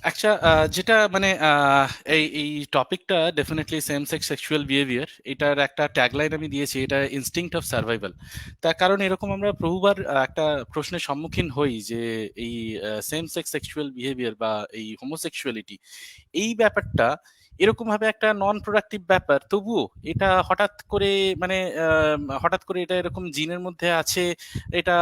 একটা যেটা মানে এই টপিকটা definitely same sex sexual behaviour, এটার একটা ট্যাগলাইন আমি দিয়েছি, এটা ইনস্টিংক্ট অফ সার্ভাইভাল। তার কারণ এরকম আমরা বহুবার একটা প্রশ্নের সম্মুখীন হই যে এই সেম সেক্স সেক্সুয়াল বিহেভিয়ার বা এই হোমোসেক্সুয়ালিটি, এই ব্যাপারটা এরকম ভাবে একটা নন প্রোডাক্টিভ ব্যাপার, তবুও এটা হঠাৎ করে মানে হঠাৎ করে এটা এরকম জিনের মধ্যে আছে, এটা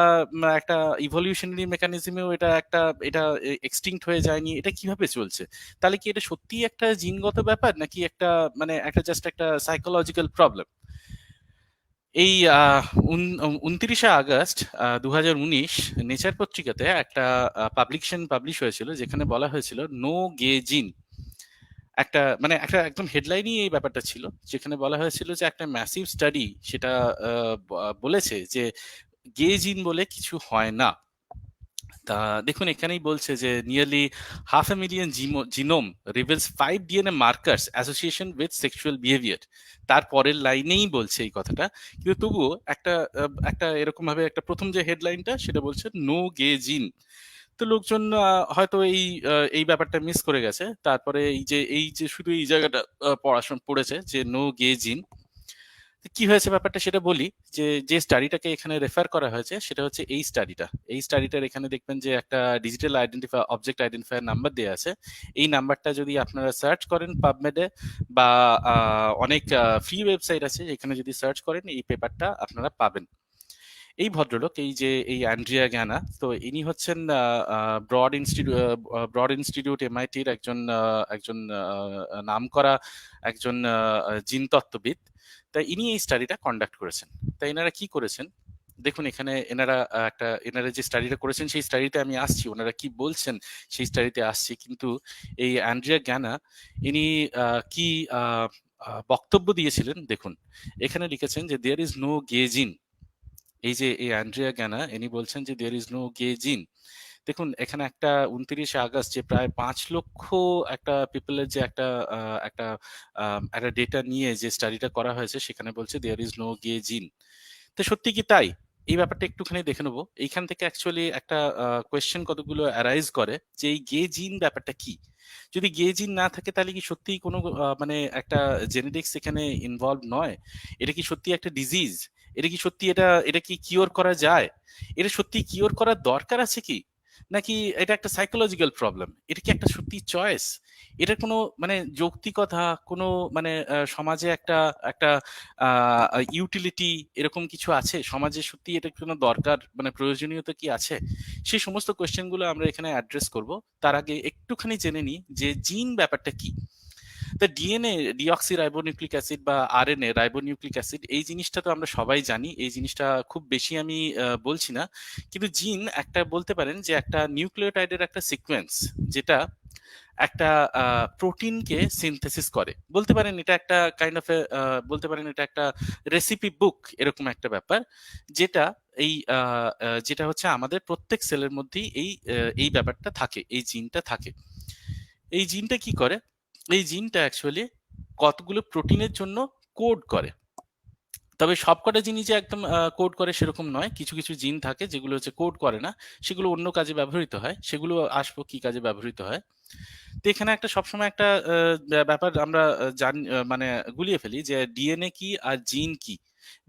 একটা ইভলিউশনারি মেকানিজমেও এটা এক্সটিংক্ট হয়ে যায়নি, এটা কিভাবে চলছে? তাহলে কি এটা সত্যিই একটা জিনগত ব্যাপার, নাকি একটা মানে একটা জাস্ট একটা সাইকোলজিক্যাল প্রবলেম? এই 29শে আগস্ট 2019 নেচার পত্রিকাতে একটা পাবলিশ হয়েছিল, যেখানে বলা হয়েছিল নো গে জিন। একটা মানে একটা একদম হেডলাইনই এই ব্যাপারটা ছিল, যেখানে বলা হয়েছিল যে একটা ম্যাসিভ স্টাডি সেটা বলেছে যে গে জিন বলে কিছু হয় না। তা দেখুন, এখানেই বলছে যে nearly 500,000 genome reveals 5 DNA markers association with sexual behaviour. তার পরের লাইনেই বলছে এই কথাটা, কিন্তু তবুও একটা এরকম ভাবে একটা প্রথম যে হেডলাইনটা সেটা বলছে নো গে জিন। তো লোকজন হয়তো এই ব্যাপারটা মিস করে গেছে, তারপরে এই যে শুধু এই জায়গাটা পড়াশোনা পড়েছে যে নো গে জিন। কি হয়েছে ব্যাপারটা সেটা বলি। যে স্টাডিটাকে এখানে রেফার করা হয়েছে সেটা হচ্ছে এই স্টাডিটার এখানে দেখবেন যে একটা ডিজিটাল অবজেক্ট আইডেন্টিফায়ার নাম্বার দেওয়া আছে। এই নাম্বারটা যদি আপনারা সার্চ করেন পাবমেডে বা অনেক ফ্রি ওয়েবসাইট আছে, এখানে যদি সার্চ করেন এই পেপারটা আপনারা পাবেন। এই ভদ্রলোক, এই অ্যান্ড্রিয়া গ্যানা, তো ইনি হচ্ছেন ব্রড ইনস্টিটিউট এমআইটির একজন নামকরা একজন জিনতত্ত্ববিদ। তাই ইনি এই স্টাডিটা কন্ডাক্ট করেছেন। তাই এনারা কি করেছেন দেখুন এখানে, এনারা যে স্টাডিটা করেছেন সেই স্টাডিতে আমি আসছি, ওনারা কি বলছেন সেই স্টাডিতে আসছি। কিন্তু এই অ্যান্ড্রিয়া গ্যানা ইনি কি বক্তব্য দিয়েছিলেন দেখুন। এখানে লিখেছেন যে দেয়ার ইজ নো গেজিন। এই অ্যান্ড্রিয়া গ্যানা ইনি বলছেন যে দেয়ার ইজ নো গে জিন। দেখুন এখানে একটা 29শে আগস্ট যে প্রায় 5 লক্ষ একটা পিপলের যে একটা ডেটা নিয়ে যে স্টাডিটা করা হয়েছে, সেখানে বলছে দেয়ার ইজ নো গে জিন। তো সত্যি কি তাই? এই ব্যাপারটা একটুখানি দেখে নেবো। এইখান থেকে অ্যাকচুয়ালি একটা কোয়েশ্চেন কতগুলো অ্যারাইজ করে যে এই গে জিন ব্যাপারটা কি। যদি গে জিন না থাকে তাহলে কি সত্যিই কোনো মানে একটা জেনেটিক্স এখানে ইনভলভ নয়? এটা কি সত্যি একটা ডিজিজ? এটা কি সত্যি এটা কি কিওর করা যায়? এটা সত্যি কিওর করার দরকার আছে কি? নাকি এটা একটা সাইকোলজিক্যাল প্রবলেম? এটা কি একটা সত্যি চয়েস? এটার কোনো মানে যৌক্তিকতা, কোনো মানে সমাজে একটা একটা ইউটিলিটি এরকম কিছু আছে? সমাজে সত্যি এটা কোনো দরকার মানে প্রয়োজনীয়তা কি আছে? সেই সমস্ত কোয়েশ্চেন গুলো আমরা এখানে অ্যাড্রেস করব। তার আগে একটুখানি জেনে নিই যে জিন ব্যাপারটা কি। তা ডিএনএ, ডিঅক্সি রাইবোনিউক্লিক অ্যাসিড বা আরএনএ রাইবোনিউক্লিক অ্যাসিড, এই জিনিসটা তো আমরা সবাই জানি, এই জিনিসটা খুব বেশি আমি বলছি না। কিন্তু জিন একটা বলতে পারেন যে একটা নিউক্লিওটাইডের একটা সিকোয়েন্স, যেটা একটা প্রোটিনকে সিনথেসিস করে। বলতে পারেন এটা একটা কাইন্ড অফ বলতে পারেন এটা একটা রেসিপি বুক এরকম একটা ব্যাপার, যেটা যেটা হচ্ছে আমাদের প্রত্যেক সেলের মধ্যেই এই ব্যাপারটা থাকে, এই জিনটা থাকে। এই জিনটা কি করে? এই জিনটা অ্যাকচুয়ালি কতগুলো প্রোটিনের জন্য কোড করে। তবে সবকটা জিনিস যে একদম কোড করে সেরকম নয়। কিছু কিছু জিন থাকে যেগুলো হচ্ছে কোড করে না, সেগুলো অন্য কাজে ব্যবহৃত হয়। সেগুলো আসবো কি কাজে ব্যবহৃত হয়। তো এখানে একটা সবসময় একটা ব্যাপার আমরা মানে গুলিয়ে ফেলি যে ডিএনএ কি আর জিন কি।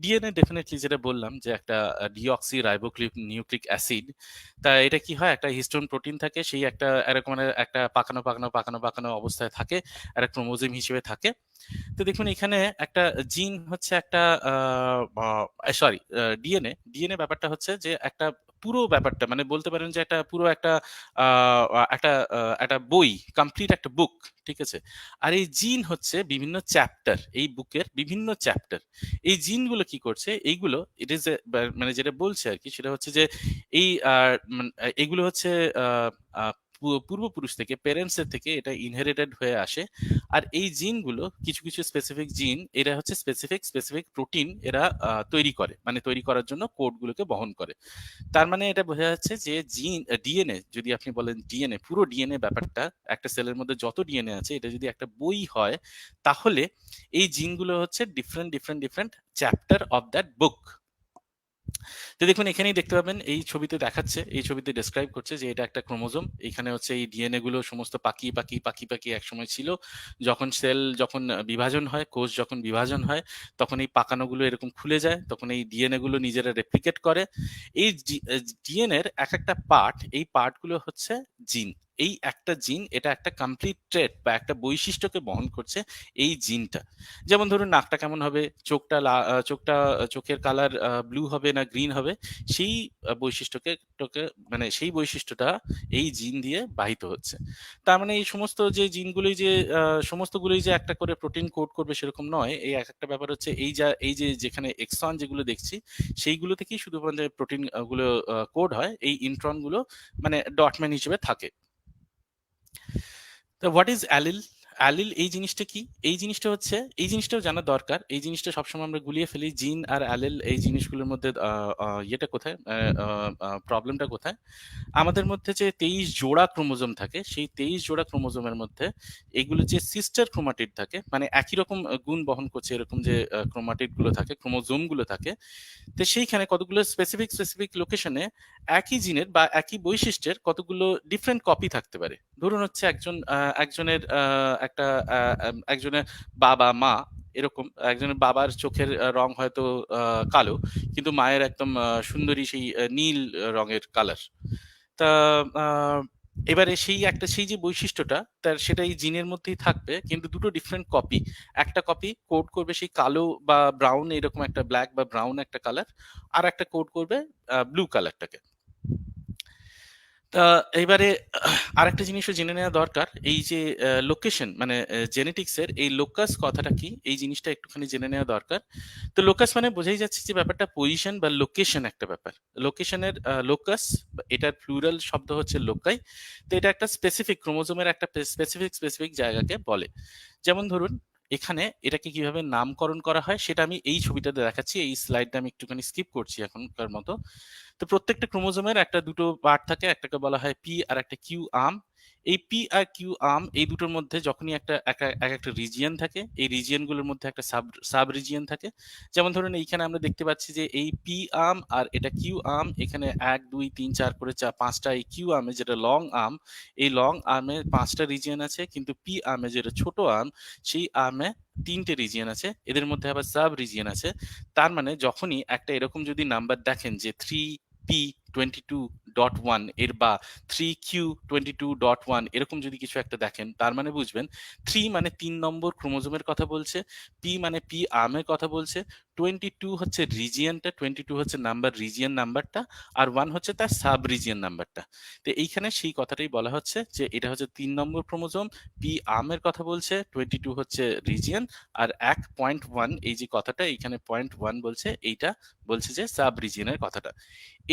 ডিএনএ ডেফিনেটলি যেটা বললাম যে একটা ডিঅক্সি রাইবোক্লিক নিউক্লিক অ্যাসিড। তা এটা কি হয়, একটা হিস্টোন প্রোটিন থাকে, সেই একটা এরকম মানে একটা পাকানো অবস্থায় থাকে, একটা ক্রোমোজোম হিসেবে থাকে। তো দেখুন এখানে একটা জিন হচ্ছে একটা সরি, ডিএনএ ব্যাপারটা হচ্ছে যে একটা পুরো ব্যাপারটা মানে বলতে পারেন যে একটা পুরো একটা বই, কমপ্লিট একটা বুক। ঠিক আছে? আর এই জিন হচ্ছে বিভিন্ন চ্যাপ্টার, এই বুকের বিভিন্ন চ্যাপ্টার। এই জিনগুলো কি করছে, এইগুলো ইট ইজ মানে যেটা বলছে আর কি সেটা হচ্ছে যে এই এগুলো হচ্ছে আহ, আহ, পূর্বপুরুষ থেকে, পেরেন্টস এর থেকে এটা ইনহেরিটেড হয়ে আসে। আর এই জিনগুলো কিছু কিছু স্পেসিফিক জিন, এরা হচ্ছে স্পেসিফিক প্রোটিন এরা তৈরি করে, মানে তৈরি করার জন্য কোডগুলোকে বহন করে। তার মানে এটা বোঝা যাচ্ছে যে ডিএনএ, যদি আপনি বলেন ডিএনএ, পুরো ডিএনএ ব্যাপারটা, একটা সেলের মধ্যে যত ডিএনএ আছে এটা যদি একটা বই হয়, তাহলে এই জিনগুলো হচ্ছে ডিফারেন্ট চ্যাপ্টার অফ দ্যাট বুক। তো দেখুন এখানেই দেখতে পাবেন এই ছবিতে দেখাচ্ছে, এই ছবিতে ডেসক্রাইব করছে যে এটা একটা ক্রোমোজোম। এখানে হচ্ছে এই ডিএনএ গুলো সমস্ত পাকিয়ে একসময় ছিল। যখন সেল যখন বিভাজন হয়, কোষ যখন বিভাজন হয়, তখন এই পাকানোগুলো এরকম খুলে যায়। তখন এই ডিএনএ গুলো নিজেরা রেপ্লিকেট করে। এই ডিএনএ এর একেকটা পার্ট, এই পার্ট গুলো হচ্ছে জিন। এই একটা জিন, এটা একটা কমপ্লিট ট্রেট বা একটা বৈশিষ্ট্যকে বহন করছে এই জিনটা। যেমন ধরুন নাকটা কেমন হবে, চোখের কালার ব্লু হবে না গ্রিন হবে, সেই বৈশিষ্ট্যকে টোকে মানে সেই বৈশিষ্ট্যটা এই জিন দিয়ে বাহিত হচ্ছে। তার মানে এই সমস্ত যে জিনগুলোই যে সমস্তগুলোই যে একটা করে প্রোটিন কোড করবে সেরকম নয়। এই একটা ব্যাপার হচ্ছে এই যে যেখানে এক্সন যেগুলো দেখছি সেইগুলো থেকেই শুধু মানে প্রোটিন গুলো কোড হয়, এই ইন্ট্রন গুলো মানে ডটম্যান হিসেবে থাকে। তো হোয়াট ইজ অ্যালিল? অ্যালিল এই জিনিসটা কি? এই জিনিসটা হচ্ছে, এই জিনিসটাও জানা দরকার। এই জিনিসটা সবসময় আমরা গুলিয়ে ফেলি। জিন আর অ্যালিল এই জিনিসগুলোর মধ্যে ইয়েটা কোথায়? প্রবলেমটা কোথায়? আমাদের মধ্যে যে ২৩ জোড়া ক্রোমোজোম থাকে, সেই ২৩ জোড়া ক্রোমোজোমের মধ্যে এগুলো যে সিস্টার ক্রোমাটিড থাকে, মানে একই রকম গুণ বহন করছে এরকম যে ক্রোমাটিড গুলো থাকে, ক্রোমোজোম গুলো থাকে। তো সেইখানে কতগুলো স্পেসিফিক লোকেশনে একই জিনের বা একই বৈশিষ্ট্যের কতগুলো ডিফারেন্ট কপি থাকতে পারে। ধরুন হচ্ছে একজনের একজনের বাবা মা এরকম, একজনের বাবার চোখের রং হয়তো কালো, কিন্তু মায়ের একদম সুন্দরী সেই নীল রঙের কালার। তা আহ, এবারে সেই যে বৈশিষ্ট্যটা তার সেটা এই জিনের মধ্যেই থাকবে, কিন্তু দুটো ডিফারেন্ট কপি। একটা কপি কোড করবে সেই কালো বা ব্রাউন, এরকম একটা ব্ল্যাক বা ব্রাউন একটা কালার, আর একটা কোড করবে ব্লু কালারটাকে। তা এইবারে আরেকটা জিনিসও জেনে নেওয়া দরকার, এই যে লোকেশন মানে জেনেটিক্স এর এই লোকাস কথাটা কি, এই জিনিসটা একটুখানি জেনে নেওয়া দরকার। তো লোকাস মানে বোঝাই যাচ্ছে যে ব্যাপারটা পজিশন বা লোকেশন একটা ব্যাপার। লোকেশনের লোকাস, এটার প্লুরাল শব্দ হচ্ছে লোকাই। তো এটা একটা স্পেসিফিক ক্রোমোজোমের একটা স্পেসিফিক জায়গাকে বলে। যেমন ধরুন এখানে এটাকে কিভাবে নামকরণ করা হয় সেটা আমি এই ছবিটাতে দেখাচ্ছি। এই স্লাইডটা আমি একটুখানি স্কিপ করছি এখনকার মতো। তো প্রত্যেকটা ক্রোমোজোমের একটা দুটো পার্ট থাকে, একটাকে বলা হয় পি আর একটা কিউ আর্ম। এই পি আর কিউ আর্ম এই দুটোর মধ্যে যখনই এক একটা রিজিয়ন থাকে, এই রিজিয়ন গুলোর মধ্যে একটা সাব রিজিয়ন থাকে। যেমন ধরুন এইখানে আমরা দেখতে পাচ্ছি যে এই পি আর্ম আর এটা কিউ আর্ম, এখানে ১ ২ ৩ ৪ করে পাঁচটা এই কিউ আর্মে যেটা লং আর্ম, এই লং আর্মে ৫টা রিজিয়ন আছে, কিন্তু পি আর্মে যেটা ছোট আর্ম, সেই আর্মে ৩টে রিজিয়ন আছে, এদের মধ্যে আবার সাব রিজিয়ন আছে। তার মানে যখনই একটা এরকম যদি নাম্বার দেখেন যে 3p22.1 এর বা 3q22.1 এরকম যদি কিছু একটা দেখেন, তার মানে বুঝবেন 3 মানে ৩ নম্বর ক্রোমোজোমের কথা বলছে, পি মানে পি আর্মের কথা বলছে, 22 হচ্ছে রিজিয়নটা, 22 হচ্ছে রিজিয়ন নাম্বারটা, আর 1 হচ্ছে তার সাব রিজিয়ন নাম্বারটা। তো এইখানে সেই কথাটাই বলা হচ্ছে যে এটা হচ্ছে ৩ নম্বর ক্রোমোজোম, পি আর্মের কথা বলছে, 22 হচ্ছে রিজিয়ন, আর ১.1 এই যে কথাটা এইখানে 0.1 বলছে, এইটা বলছে যে সাব রিজিয়নের কথাটা।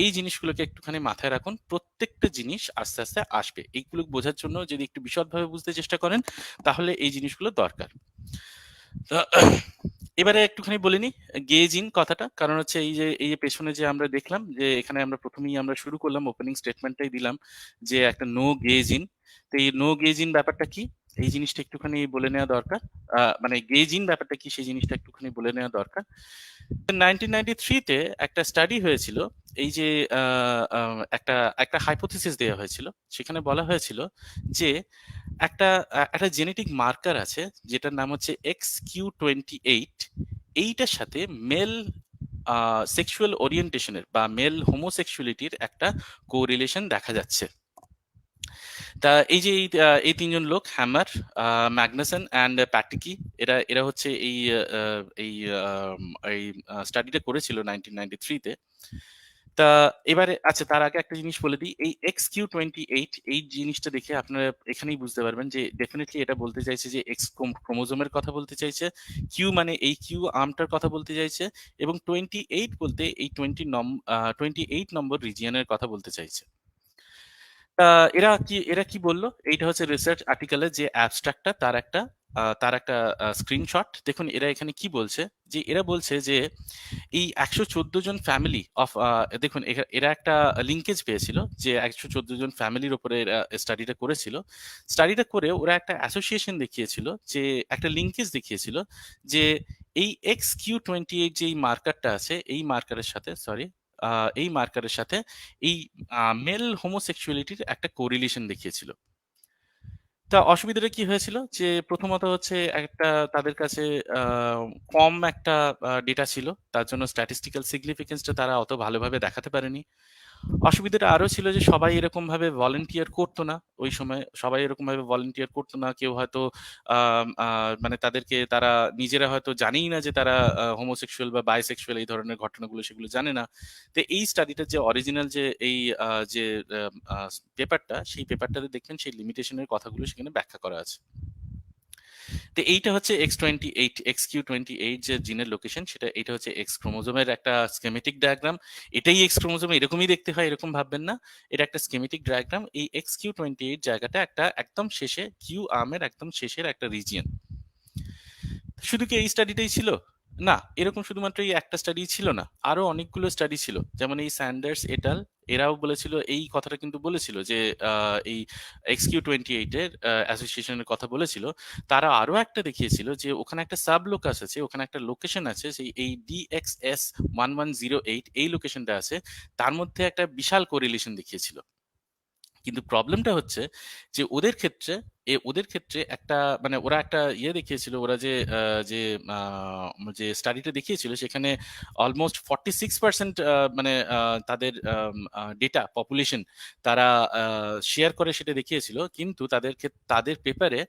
এই জিনিসগুলোকে একটুখানি মাথায় রাখুন, প্রত্যেকটা জিনিস আস্তে আস্তে আসবে। এইগুলো বোঝার জন্য যদি একটু বিশদভাবে বুঝতে চেষ্টা করেন, তাহলে এই জিনিসগুলো দরকার। তো এবারে একটুখানি বলে নিই গেজিং কথাটা। কারণ হচ্ছে এই যে পেছনে যে আমরা দেখলাম যে এখানে আমরা প্রথমেই আমরা শুরু করলাম, ওপেনিং স্টেটমেন্টটাই দিলাম যে একটা নো গেজিং। তো এই নো গেজিং ব্যাপারটা কি? এই জিনিসটা একটুখানি বলে নেওয়া দরকার। মানে গেজিং ব্যাপারটা কি সেই জিনিসটা একটুখানি বলে নেওয়া দরকার। 1993 তে একটা স্টাডি হয়েছিল। এই যে একটা একটা হাইপোথিসিস দেওয়া হয়েছিল। সেখানে বলা হয়েছিল যে একটা জেনেটিক মার্কার আছে যেটার নাম হচ্ছে XQ28। এইটার সাথে মেল সেক্সুয়াল ওরিয়েন্টেশনের বা মেল হোমোসেক্সুয়ালিটির একটা কোরিলেশন দেখা যাচ্ছে। তা এই যে এই ৩ জন লোক হ্যামার, ম্যাগনাসন অ্যান্ড প্যাটিকি, এরা এরা হচ্ছে এই এই স্টাডিটা করেছিল 1993 তে। তা এবারে আচ্ছা তার আগে একটা জিনিস বলে দিই। এই XQ28 এই জিনিসটা দেখে আপনারা এখানেই বুঝতে পারবেন যে ডেফিনিটলি এটা বলতে চাইছে যে এক্স ক্রোমোজোমের কথা বলতে চাইছে। কিউ মানে এই কিউ আর্মটার কথা বলতে চাইছে, এবং 28 বলতে এই 28 নম্বর রিজিয়নের কথা বলতে চাইছে। তা এরা কি বলল? এইটা হচ্ছে রিসার্চ আর্টিকেলের যে অ্যাবস্ট্রাক্টটা তার একটা স্ক্রিনশট। দেখুন এরা এখানে কি বলছে, যে এরা বলছে যে এই ১১৪ জন ফ্যামিলি অফ দেখুন এরা একটা লিঙ্কেজ পেয়েছিল যে ১১৪ জন ফ্যামিলির উপরে এরা স্টাডিটা করেছিল। স্টাডিটা করে ওরা একটা অ্যাসোসিয়েশন দেখিয়েছিল, যে একটা লিঙ্কেজ দেখিয়েছিল যে এই XQ28 যে এই মার্কারটা আছে, এই মার্কারের সাথে সরি এই মার্কারের সাথে এই মেল হোমোসেক্সুয়ালিটির একটা কোরিলেশন দেখিয়েছিল। তা অসুবিধাটা কি হয়েছিল? যে প্রথমত হচ্ছে একটা তাদের কাছে আ কম একটা ডেটা ছিল। তার জন্য স্ট্যাটিস্টিক্যাল সিগনিফিকেন্স টা তারা অত ভালোভাবে দেখাতে পারেনি। অসুবিধাটা আরো ছিল যে সবাই এরকমভাবে ভলান্টিয়ার করত না। ওই সময় সবাই এরকমভাবে ভলান্টিয়ার করত না। কেউ হয়তো আম আ মানে তারা নিজেরা হয়তো জানেই না যে তারা হোমোসেক্সুয়াল বা বাইসেক্সুয়াল এই ধরনের ঘটনাগুলো সেগুলো জানে না। তো এই স্টাডিটার যে অরিজিনাল যে এই যে আ পেপারটা, সেই পেপারটাতে দেখবেন সেই লিমিটেশন এর কথাগুলো সেখানে ব্যাখ্যা করা আছে। তো এইটা হচ্ছে X28 XQ28 যে জিনের লোকেশন এইটা হচ্ছে এক্স ক্রোমোজোমের একটা স্কেমেটিক ডায়াগ্রাম। এটাই এক্স ক্রোমোজোম এরকমই দেখতে হয় এরকম ভাববেন না। এটা একটা স্কেমেটিক ডায়াগ্রাম। এই XQ28 জায়গাটা একটা একদম শেষে কিউ আর্মের একদম শেষের একটা রিজিয়ন। শুধু কি এই স্টাডিটাই ছিল? না, এরকম শুধুমাত্র এই একটা স্টাডিই ছিল না। আরো অনেকগুলো স্টাডি ছিল। যেমন এই স্যান্ডার্স এটাল এরাও বলেছিল এই কথাটা কিন্তু বলেছিল যে এই XQ28 এর অ্যাসোসিয়েশনের কথা বলেছিল। তারা আরো একটা দেখিয়েছিল যে ওখানে একটা সাব লোকাস আছে, ওখানে একটা লোকেশন আছে সেই এই DXS1108 এই লোকেশনটা আছে। তার মধ্যে একটা বিশাল কোরিলেশন দেখিয়েছিল। কিন্তু প্রবলেমটা হচ্ছে যে ওদের ক্ষেত্রে একটা মানে ওরা একটা দেখিয়েছিল ওরা যে স্টাডিটা দেখিয়েছিল সেখানে অলমোস্ট 46% মানে তাদের ডেটা পপুলেশন তারা শেয়ার করে সেটা দেখিয়েছিল কিন্তু তাদের পেপারে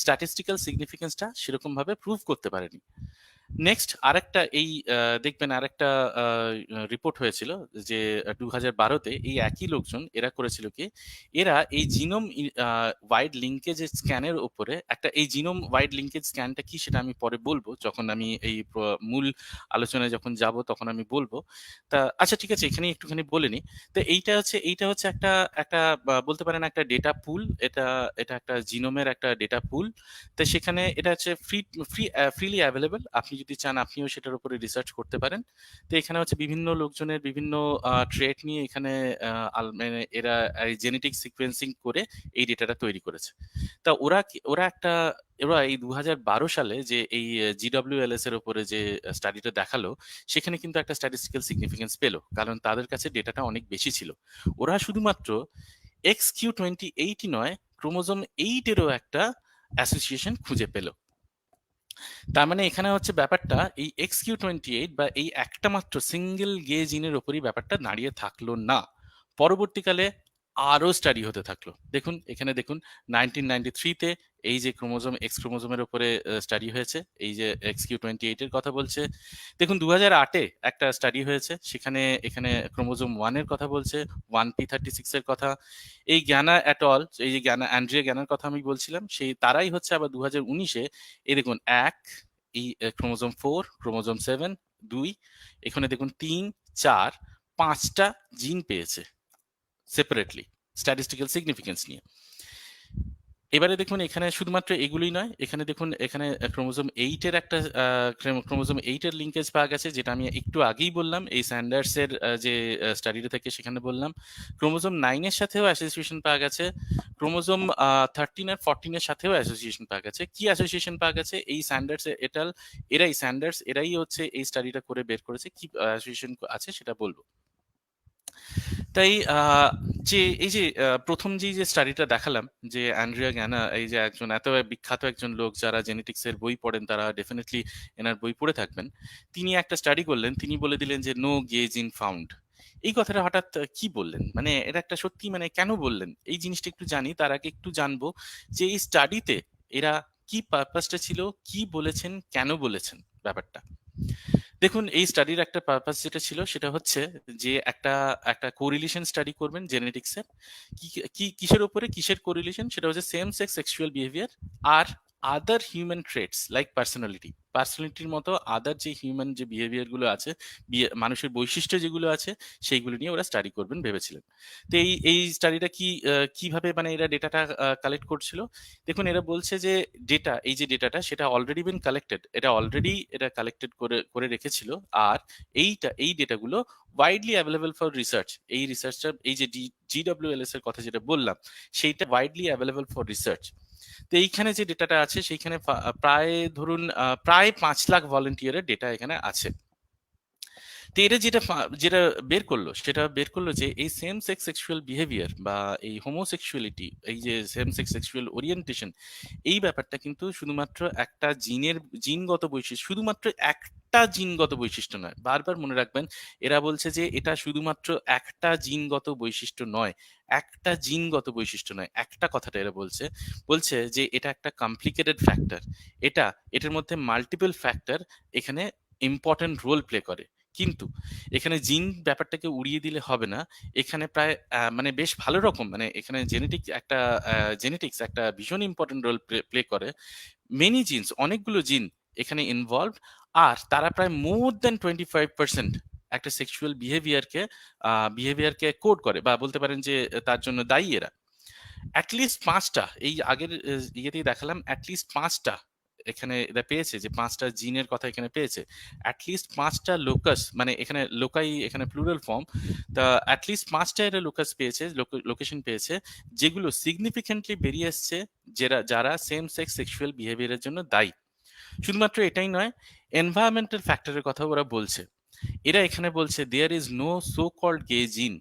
স্ট্যাটিস্টিক্যাল সিগনিফিকেন্সটা সেরকম ভাবে প্রুভ করতে পারেনি। নেক্সট আরেকটা দেখবেন আরেকটা রিপোর্ট হয়েছিল যে 2012-তে এই একই লোকজন এরা করেছিল কি এরা এই জিনোম ওয়াইড লিঙ্কেজ স্ক্যানের উপরে এই জিনোম ওয়াইড লিঙ্কেজ স্ক্যানটা কি সেটা আমি পরে বলবো যখন আমি মূল আলোচনায় যখন যাব তখন আমি বলবো। তা আচ্ছা ঠিক আছে এখানে একটুখানি বলে নি। তো এইটা হচ্ছে একটা একটা বলতে পারেন একটা ডেটা পুল। এটা এটা একটা জিনোমের একটা ডেটা পুল। তো সেখানে এটা হচ্ছে ফ্রিলি অ্যাভেলেবল। আপনি যদি চান আপনিও সেটার উপরে রিসার্চ করতে পারেন। তো এখানে হচ্ছে বিভিন্ন লোকজনের বিভিন্ন ট্রেট নিয়ে এখানে মানে এরা এই জেনেটিক সিকোয়েন্সিং করে এই ডেটাটা তৈরি করেছে। তা ওরা এই 2012 সালে যে এই GWLS এর উপরে যে স্টাডিটা দেখালো সেখানে কিন্তু একটা স্ট্যাটিস্টিক্যাল সিগনিফিকেন্স পেল। কারণ তাদের কাছে ডেটাটা অনেক বেশি ছিল। ওরা শুধুমাত্র XQ28 ই নয় ক্রোমোজোম 8 এরও একটা অ্যাসোসিয়েশন খুঁজে পেল। তার মানে এখানে হচ্ছে ব্যাপারটা এই XQ28 বা এই একটা মাত্র সিঙ্গেল গে জিনের উপরই ব্যাপারটা দাঁড়িয়ে থাকলো না। পরবর্তীকালে আরো স্টাডি হতে থাকলো। এখানে দেখুন 1993 তে এই যে এক্স ক্রোমোজোমের উপরে স্টাডি হয়েছে এই যে XQ28 এর কথা বলছে। দেখুন 2008-এ একটা স্টাডি হয়েছে এখানে ক্রোমোজোম 1 এর কথা বলছে 1p36 এর কথা। এই জ্ঞানা এট অল এই যে অ্যান্ড্রিয়া জ্ঞানার কথা আমি বলছিলাম তারাই হচ্ছে আবার 2019-এ এই দেখুন 1 এই ক্রোমোজোম 4 ক্রোমোজোম 7 2 এখানে দেখুন 3 4 5টা জিন পেয়েছে সেপারেটলি স্ট্যাটিস্টিক্যাল সিগনিফিকেন্স নিয়ে। এবারে দেখুন এখানে শুধুমাত্র এগুলোই নয় এখানে দেখুন এখানে ক্রোমোজোম 8 এর একটা ক্রোমোজোম 8 এর লিঙ্কেজ পাওয়া গেছে যেটা আমি একটু আগেই বললাম এই স্যান্ডার্স এর যে স্টাডিটা থেকে সেখানে বললাম। ক্রোমোজোম 9 এর সাথেও অ্যাসোসিয়েশন পাওয়া গেছে। ক্রোমোজোম 13 আর 14 এর সাথেও অ্যাসোসিয়েশন পাওয়া গেছে। কি অ্যাসোসিয়েশন পাওয়া গেছে এই স্যান্ডার্স এরাই হচ্ছে এই স্টাডিটা করে বের করেছে কি অ্যাসোসিয়েশন আছে সেটা বলবো। তাই এই যে প্রথম যে স্টাডিটা দেখালাম যে অ্যান্ড্রিয়া গ্যানা এই যে একজন এত বিখ্যাত একজন লোক যারা জেনেটিক্স এর বই পড়েন তারা ডেফিনেটলি এনার বই পড়ে থাকবেন। তিনি একটা স্টাডি করলেন তিনি বলে দিলেন যে নো গে জিন ফাউন্ড। এই কথাটা হঠাৎ কি বললেন মানে এটা একটা সত্যি মানে কেন বললেন এই জিনিসটা একটু জানি তার আগে একটু জানবো যে এই স্টাডিতে এরা কি পারপাসটা ছিল কি বলেছেন কেন বলেছেন ব্যাপারটা। দেখুন এই স্টাডির একটা পারপাস যেটা ছিল সেটা হচ্ছে যে একটা একটা কোরিলেশন স্টাডি করবেন জেনেটিক্স এর কিসের উপরে কিসের কোরিলেশন সেটা হচ্ছে সেম সেক্স সেক্সুয়াল বিহেভিয়ার আর আদার হিউম্যান ট্রেটস লাইক পার্সোনালিটির মতো আদার যে হিউম্যান যে বিহেভিয়ার গুলো আছে মানুষের বৈশিষ্ট্য যেগুলো আছে সেইগুলো নিয়ে ওরা স্টাডি করবেন ভেবেছিলেন। তো এই স্টাডিটা কিভাবে মানে এরা ডেটাটা কালেক্ট করছিল। দেখুন এরা বলছে যে এই যে ডেটাটা সেটা অলরেডি বিন কালেক্টেড এটা কালেক্টেড করে রেখেছিল। আর এই ডেটাগুলো ওয়াইডলি অ্যাভেলেবল ফর রিসার্চ এই রিসার্চটা এই যে GWLS এর কথা যেটা বললাম সেইটা ওয়াইডলি অ্যাভেলেবল ফর রিসার্চ। তো এইখানে যে ডেটাটা আছে সেইখানে প্রায় ধরুন প্রায় 5 লাখ ভলেন্টিয়ারের ডেটা এখানে আছে। তো এরা যেটা বের করলো যে এই সেম সেক্স সেক্সুয়াল বিহেভিয়ার বা এই হোমোসেক্সুয়ালিটি, এই যে সেম সেক্স সেক্সুয়াল ওরিয়েন্টেশন, এই ব্যাপারটা কিন্তু শুধুমাত্র একটা জিনগত বৈশিষ্ট্য, শুধুমাত্র একটা জিনগত বৈশিষ্ট্য নয়। বারবার মনে রাখবেন, এরা বলছে যে এটা শুধুমাত্র একটা জিনগত বৈশিষ্ট্য নয়, একটা জিনগত বৈশিষ্ট্য নয়, একটা কথাটা এরা বলছে, বলছে যে এটা একটা কমপ্লিকেটেড ফ্যাক্টর। এটার মধ্যে মাল্টিপল ফ্যাক্টর এখানে ইম্পর্টেন্ট রোল প্লে করে। কিন্তু এখানে জিন ব্যাপারটাকে উড়িয়ে দিলে হবে না। এখানে প্রায় মানে বেশ ভালো রকম, মানে এখানে জেনেটিক্স একটা ভীষণ ইম্পর্টেন্ট রোল প্লে করে। মেনি জিনস, অনেকগুলো জিন এখানে ইনভলভ। আর তারা প্রায় মোর দ্যান 25% একটা সেক্সুয়াল বিহেভিয়ারকে কোড করে, বা বলতে পারেন যে তার জন্য দায়ী এরা। অ্যাটলিস্ট ৫টা, এই আগের ইয়েতেই দেখালাম, অ্যাটলিস্ট ৫টা এখানে এরা পেয়েছে, যে ৫টা জিনের কথা এখানে পেয়েছে। অ্যাটলিস্ট ৫টা লোকাস, মানে এখানে লোকাই এখানে প্লুরাল ফর্ম। তা অ্যাটলিস্ট ৫টা এরা লোকাস পেয়েছে, লোকেশন পেয়েছে, যেগুলো সিগনিফিকেন্টলি বেরিয়ে এসছে, যারা সেম সেক্স সেক্সুয়াল বিহেভিয়ারের জন্য দায়ী। শুধুমাত্র এটাই নয়, এনভায়রনমেন্টাল ফ্যাক্টরের কথাও ওরা বলছে। এরা এখানে বলছে there is no so called gay gene.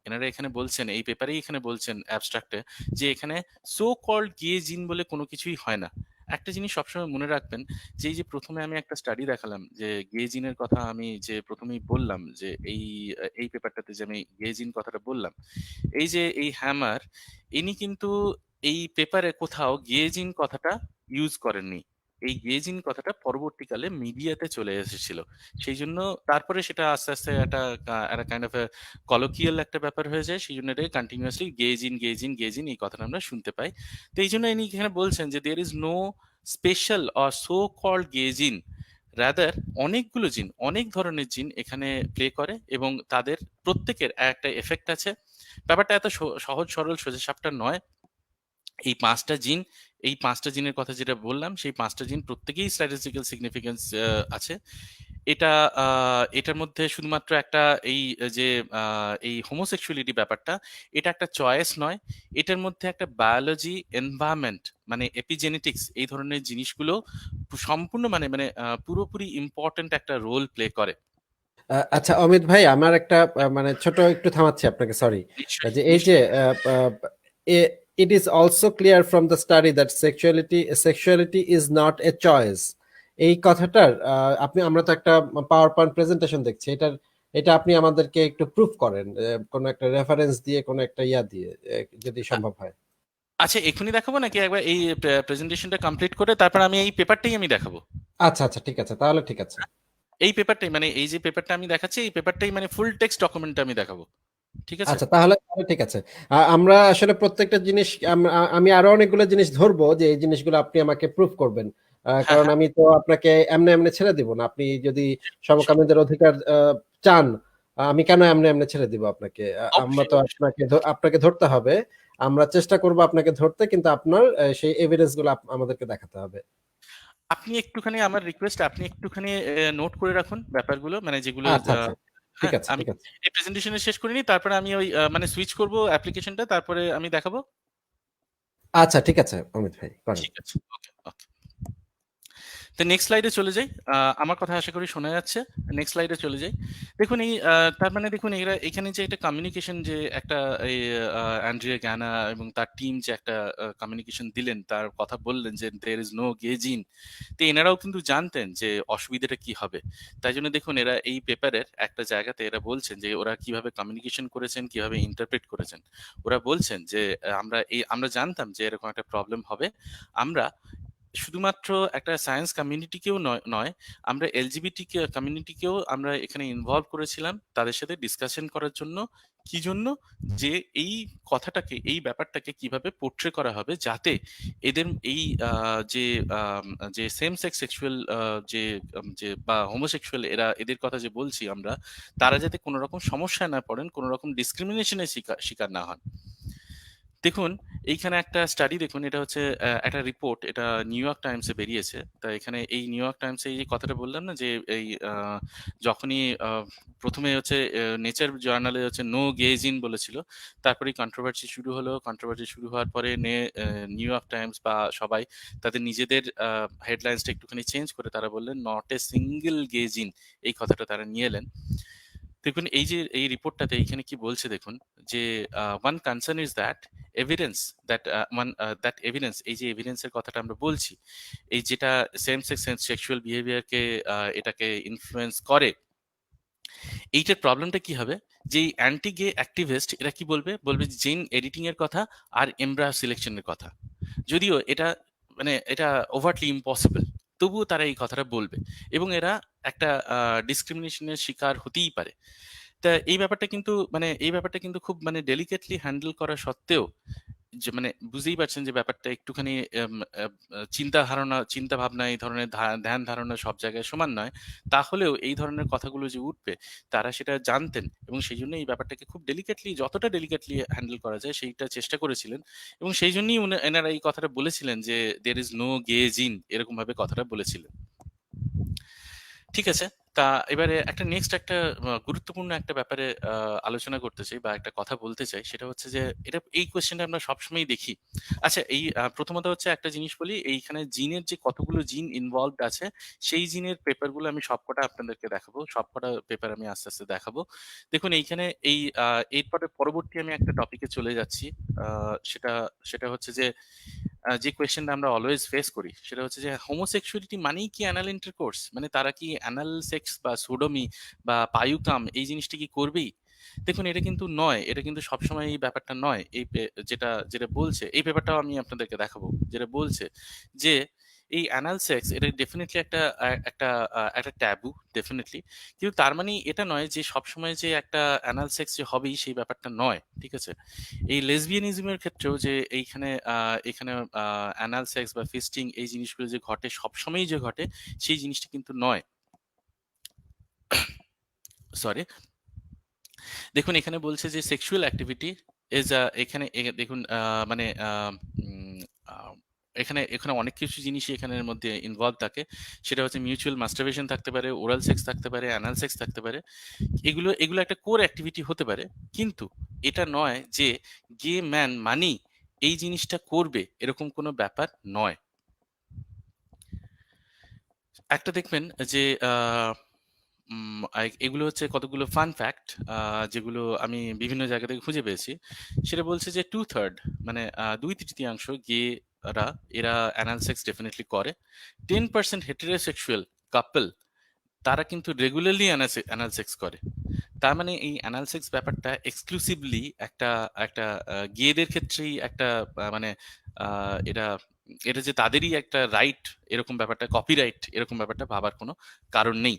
এনারা এখানে বলছেন, এই পেপারেই এখানে বলছেন অ্যাবস্ট্রাক্টে, যে এখানে সো কল্ড গে জিন বলে কোনো কিছুই হয় না। একটা জিনিস সবসময় মনে রাখবেন, যে এই যে প্রথমে আমি একটা স্টাডি দেখালাম, যে গে জিনের কথা আমি যে প্রথমেই বললাম, যে এই পেপারটাতে যে আমি গে জিন কথাটা বললাম, এই যে এই হ্যামার, ইনি কিন্তু এই পেপারে কোথাও গেজিন কথাটা ইউজ করেননি। এই গেজিন কথাটা পরবর্তীকালে মিডিয়াতে চলে এসেছিল। সেই জন্য তারপরে সেটা আস্তে আস্তে একটা কাইন্ড অফ কলোকিয়াল একটা ব্যাপার হয়ে যায়। সেই জন্য এটা কন্টিনিউয়াসলি গেজিন এই কথাটা আমরা শুনতে পাই। তো এই জন্য ইনি এখানে বলছেন যে there is no special or so called gay gene, rather অনেকগুলো জিন, অনেক ধরনের জিন এখানে প্লে করে, এবং তাদের প্রত্যেকের একটা এফেক্ট আছে। ব্যাপারটা এত সহজ সরল সোজাসাপটা নয়। এই ৫টা জিন, এই ৫টা জিনের কথা যেটা বললাম, সেই ৫টা জিন প্রত্যেকেই স্ট্যাটিস্টিক্যাল সিগনিফিকেন্স আছে। এটার মধ্যে শুধুমাত্র একটা এই যে এই হোমোসেক্সুয়ালিটি ব্যাপারটা, এটা একটা চয়েস নয়। এটার মধ্যে একটা বায়োলজি, এনভায়রনমেন্ট, মানে এপিজেনেটিক্স, এই ধরনের জিনিসগুলো সম্পূর্ণ মানে মানে পুরোপুরি ইম্পর্ট্যান্ট একটা রোল প্লে করে। আচ্ছা অমিত ভাই, আমার একটা মানে ছোট একটু থামাচ্ছি আপনাকে, সরি। নিশ্চয়ই, যে এই যে নিশ্চয়ই। it is also clear from the study that sexuality is not a choice, এই কথাটার আমরা তো একটা পাওয়ার পয়েন্ট প্রেজেন্টেশন দেখছি, এটা আপনি আমাদেরকে একটু প্রুফ করেন কোন একটা রেফারেন্স দিয়ে, কোন একটা ইয়া দিয়ে, যদি সম্ভব হয়। আচ্ছা, এক্ষুনি দেখাবো নাকি একবার এই প্রেজেন্টেশনটা কমপ্লিট করে তারপর আমি এই পেপারটাই আমি দেখাবো? আচ্ছা আচ্ছা, ঠিক আছে, তাহলে ঠিক আছে। এই পেপারটাই, মানে এই যে পেপারটা আমি দেখাচ্ছি, এই পেপারটাই মানে ফুল টেক্সট ডকুমেন্টটা আমি দেখাবো। ঠিক আছে? আচ্ছা, তাহলে ঠিক আছে। আমরা আসলে প্রত্যেকটা জিনিস আমি আরো অনেকগুলো জিনিস ধরবো, যে এই জিনিসগুলো আপনি আমাকে প্রুফ করবেন। হ্যাঁ, কারণ হ্যাঁ। আমি তো আপনাকে এমনি এমনি ছেড়ে দিব না। আপনি যদি নিশ্চয়ই। সমকামীদের অধিকার চান, আমি কেন এমনি এমনি ছেড়ে দিব আপনাকে? আমরা অবশ্যই, তো অবশ্যই। আপনাকে ধরতে হবে। আমরা চেষ্টা করব আপনাকে ধরতে, কিন্তু আপনার সেই এভিডেন্স গুলো আমাদেরকে দেখাতে হবে। আপনি একটুখানি, আমার রিকোয়েস্ট, আপনি একটুখানি নোট করে রাখুন ব্যাপারগুলো, মানে যেগুলো আচ্ছা আচ্ছা, ঠিক হ্যাঁ, আছে আমি ঠিক আছে। এই প্রেজেন্টেশনে শেষ করে নিই, তারপরে আমি ওই মানে সুইচ করব অ্যাপ্লিকেশনটা, তারপরে আমি দেখাবো। আচ্ছা ঠিক আছে অমিত ভাই, করেন। ঠিক আছে। ওকে, ওকে। তো নেক্সট স্লাইডে চলে যাই। আমার কথা আশা করি শোনা যাচ্ছে। নেক্সট স্লাইডে চলে যাই। দেখুন এই তার মানে দেখুন এরা এখানে যে একটা কমিউনিকেশন, যে একটা এই অ্যান্ড্রিয়া গ্যানা এবং তার টিম যে একটা কমিউনিকেশন দিলেন, তার কথা বললেন যে দেয়ার ইজ নো গে জিন। তো এনারাও কিন্তু জানতেন যে অসুবিধাটা কি হবে। তাই জন্য দেখুন এরা এই পেপারের একটা জায়গাতে এরা বলছেন যে ওরা কিভাবে কমিউনিকেশন করেছেন, কিভাবে ইন্টারপ্রেট করেছেন। ওরা বলছেন যে আমরা জানতাম যে এরকম একটা প্রবলেম হবে। আমরা শুধুমাত্র একটা সায়েন্স কমিউনিটিকেও নয়, আমরা এলজিবিটি কমিউনিটিকেও আমরা এখানে ইনভলভ করেছিলাম তাদের সাথে ডিসকাশন করার জন্য। কি জন্য? যে এই কথাটাকে, এই ব্যাপারটাকে কিভাবে পোট্রে করা হবে, যাতে এদের এই যে যে সেম সেক্স সেক্সুয়াল যে যে বা হোমোসেক্সুয়াল, এদের কথা যে বলছি আমরা, তারা যাতে কোনো রকম সমস্যায় না পড়েন, কোনো রকম ডিসক্রিমিনেশনের শিকার না হন। দেখুন, এইখানে একটা স্টাডি দেখুন, এটা হচ্ছে একটা রিপোর্ট, এটা নিউ ইয়র্ক টাইমসে বেরিয়েছে। তা এখানে এই নিউ ইয়র্ক টাইমসে এই যে কথাটা বললাম না, যে এই যখনই প্রথমে হচ্ছে নেচার জার্নালে হচ্ছে নো গেজিন বলেছিল, তারপরে কন্ট্রোভার্সি শুরু হলো। কন্ট্রোভার্সি শুরু হওয়ার পরে নিউ ইয়র্ক টাইমস বা সবাই তাদের নিজেদের হেডলাইন্সটা একটুখানি চেঞ্জ করে তারা বললেন নট এ সিঙ্গেল গেজিন, এই কথাটা তারা নিয়ে এলেন। দেখুন এই যে এই রিপোর্টটাতে এইখানে কি বলছে দেখুন যে one concern is that evidence that that evidence, এই যে এভিডেন্সের কথাটা আমরা বলছি, এই যেটা সেম সেক্স সেক্সুয়াল বিহেভিয়ারকে এটাকে ইনফ্লুয়েন্স করে, এইটার প্রবলেমটা কি হবে, যে অ্যান্টি গে অ্যাক্টিভিস্ট এরা কি বলবে, বলবে জিন এডিটিং এর কথা আর এমব্রায়ো সিলেকশনের কথা। যদিও এটা মানে এটা ওভারটলি ইম্পসিবল, তবুও তারা এই কথাটা বলবে এবং এরা একটা ডিসক্রিমিনেশনের শিকার হতেই পারে। তা এই ব্যাপারটা কিন্তু খুব মানে ডেলিকেটলি হ্যান্ডেল করা সত্ত্বেও, যে মানে বুঝতেই পারছেন যে ব্যাপারটা একটুখানি চিন্তা ভাবনা এই ধরনের ধ্যান ধারণা সব জায়গায় সমান নয়। তাহলেও এই ধরনের কথাগুলো যে উঠবে তারা সেটা জানতেন এবং সেই জন্য এই ব্যাপারটাকে খুব ডেলিকেটলি, যতটা ডেলিকেটলি হ্যান্ডেল করা যায় সেইটা চেষ্টা করেছিলেন এবং সেই জন্যই এনারা এই কথাটা বলেছিলেন যে দের ইজ নো গে জিন, এরকম ভাবে কথাটা বলেছিলেন। ঠিক আছে। তা এবারে একটা গুরুত্বপূর্ণ একটা ব্যাপারে আলোচনা করতে চাই বা একটা কথা বলতে চাই। সেটা হচ্ছে যে এই কোয়েশ্চেনটা আমরা সবসময়ই দেখি। আচ্ছা, প্রথমত হচ্ছে একটা জিনিস বলি, এইখানে জিনের যে কতগুলো জিন ইনভলভড আছে, সেই জিনের পেপারগুলো আমি সবকটা আপনাদেরকে দেখাবো। সবকটা পেপার আমি আস্তে, আস্তে দেখাবো। দেখুন এইখানে এরপরে পরবর্তী আমি একটা টপিকে চলে যাচ্ছি। আ সেটা সেটা হচ্ছে যে যে কোয়েশ্চেনটা আমরা অলওয়েজ ফেস করি সেটা হচ্ছে যে হোমোসেক্সুয়ালিটি মানেই কি অ্যানাল ইন্টারকোর্স, মানে তারা কি অ্যানাল সেক্স বা সোডোমি বা পায়ুকাম এই জিনিসটা কি করবেই? দেখুন এটা কিন্তু নয়, এটা কিন্তু সবসময় এই ব্যাপারটা নয়। যেটা যেটা বলছে এই পেপারটাও আমি আপনাদেরকে দেখাবো, যেটা বলছে যে এই অ্যানাল সেক্স এটা ডেফিনেটলি একটা ট্যাবু, ডেফিনেটলি। কিন্তু তার মানে এটা নয় যে সবসময় যে একটা অ্যানাল সেক্স যে হবেই সেই ব্যাপারটা নয়, ঠিক আছে? এই লেসবিয়ানিজমের ক্ষেত্রেও যে এখানে অ্যানাল সেক্স বা ফিস্টিং এই জিনিসগুলো যে ঘটে, সবসময়ই যে ঘটে সেই জিনিসটা কিন্তু নয়। সরি। দেখুন এখানে বলছে যে সেক্সুয়াল অ্যাক্টিভিটি ইজ দেখুন মানে উম, আহ, এখানে এখানে অনেক কিছু জিনিসই এখানের মধ্যে ইনভলভ থাকে। সেটা হচ্ছে মিউচুয়াল মাস্টারবেশন থাকতে পারে, ওরাল সেক্স থাকতে পারে, অ্যানাল সেক্স থাকতে পারে। এগুলো এগুলো একটা কোর অ্যাক্টিভিটি হতে পারে, কিন্তু এটা নয় যে গে ম্যান মানি এই জিনিসটা করবে, এরকম কোনো ব্যাপার নয়। একটা দেখবেন যে এগুলো হচ্ছে কতগুলো ফান ফ্যাক্ট যেগুলো আমি বিভিন্ন জায়গা থেকে খুঁজে পেয়েছি। সেটা বলছে যে 2/3 মানে 2/3 গেরা এরা অ্যানাল সেক্স ডেফিনেটলি করে। 10% হেটেরোসেক্সুয়াল কাপল তারা কিন্তু রেগুলারলি অ্যানাল সেক্স করে। তার মানে এই অ্যানাল সেক্স ব্যাপারটা এক্সক্লুসিভলি একটা একটা গেদের ক্ষেত্রেই একটা মানে এটা এটা যে তাদেরই একটা রাইট, এরকম ব্যাপারটা কপিরাইট, এরকম ব্যাপারটা ভাবার কোনো কারণ নেই।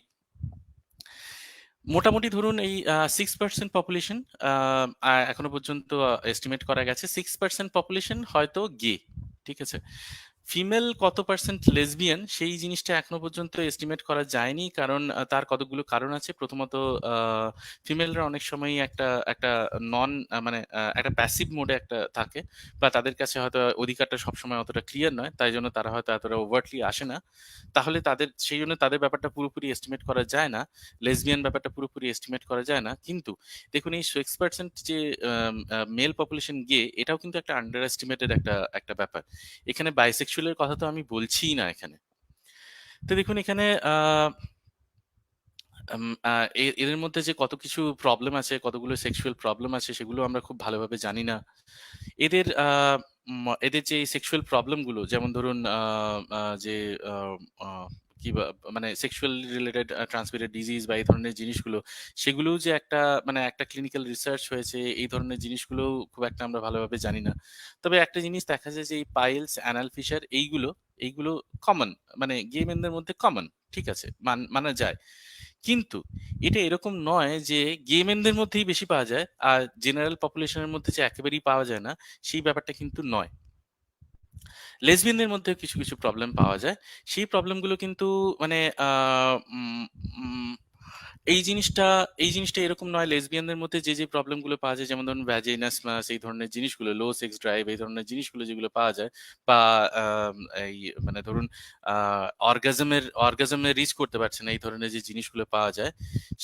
মোটামুটি ধরুন এই 6% পপুলেশন এখনো পর্যন্ত এস্টিমেট করা গেছে, 6% পপুলেশন হয়তো গে, ঠিক আছে? ফিমেল কত পার্সেন্ট লেসবিয়ান সেই জিনিসটা এখনো পর্যন্ত এস্টিমেট করা যায়নি, কারণ তার কতগুলো কারণ আছে। প্রথমত ফিমেলরা অনেক সময় একটা একটা নন মানে একটা প্যাসিভ মোডে একটা থাকে, বা তাদের কাছে হয়তো অধিকারটা সবসময় অতটা ক্লিয়ার নয়, তাই জন্য তারা হয়তো এতটা ওভার্টলি আসে না। তাহলে সেই জন্য তাদের ব্যাপারটা পুরোপুরি এস্টিমেট করা যায় না, লেসবিয়ান ব্যাপারটা পুরোপুরি এস্টিমেট করা যায় না। কিন্তু দেখুন এই 6% যে মেল পপুলেশন গে, এটাও কিন্তু একটা আন্ডার এস্টিমেটেড একটা একটা ব্যাপার। এখানে বাইসেক্সুয়ালের কথা তো আমি বলছিই না এখানে। তো দেখুন এখানে এদের মধ্যে যে কত কিছু প্রবলেম আছে, কতগুলো সেক্সুয়াল প্রবলেম আছে সেগুলো আমরা খুব ভালোভাবে জানি না। এদের এদের যে সেক্সুয়াল প্রবলেম গুলো, যেমন ধরুন যে আহ, আহ, কি মানে সেক্সুয়াল রিলেটেড ট্রান্সমিটেড ডিজিজ বা এই ধরনের জিনিসগুলো, সেগুলোও যে একটা ক্লিনিক্যাল রিসার্চ হয়েছে, এই ধরনের জিনিসগুলো খুব একটা আমরা ভালোভাবে জানি না। তবে একটা জিনিস দেখা যায় যে এই পাইলস, অ্যানাল ফিশার এইগুলো এইগুলো কমন, মানে গে মেনদের মধ্যে কমন, ঠিক আছে, মানা যায়। কিন্তু এটা এরকম নয় যে গে মেনদের মধ্যেই বেশি পাওয়া যায় আর জেনারেল পপুলেশনের মধ্যে যে একেবারেই পাওয়া যায় না, সেই ব্যাপারটা কিন্তু নয়। লেসবিয়ানদের মধ্যে কিছু কিছু প্রবলেম পাওয়া যায়। সেই প্রবলেমগুলো কিন্তু মানে এই জিনিসটা এই জিনিসটা এরকম নয়, লেসবিয়ানদের মধ্যে যে প্রবলেমগুলো পাওয়া যায়, যেমন ধরুন ভ্যাজিনাসমাস এই ধরনের জিনিসগুলো, লো সেক্স ড্রাইভ এই ধরনের জিনিসগুলো যেগুলো পাওয়া যায়, বা এই মানে ধরুন অর্গাজমের রিচ করতে পারছে না, এই ধরনের যে জিনিসগুলো পাওয়া যায়,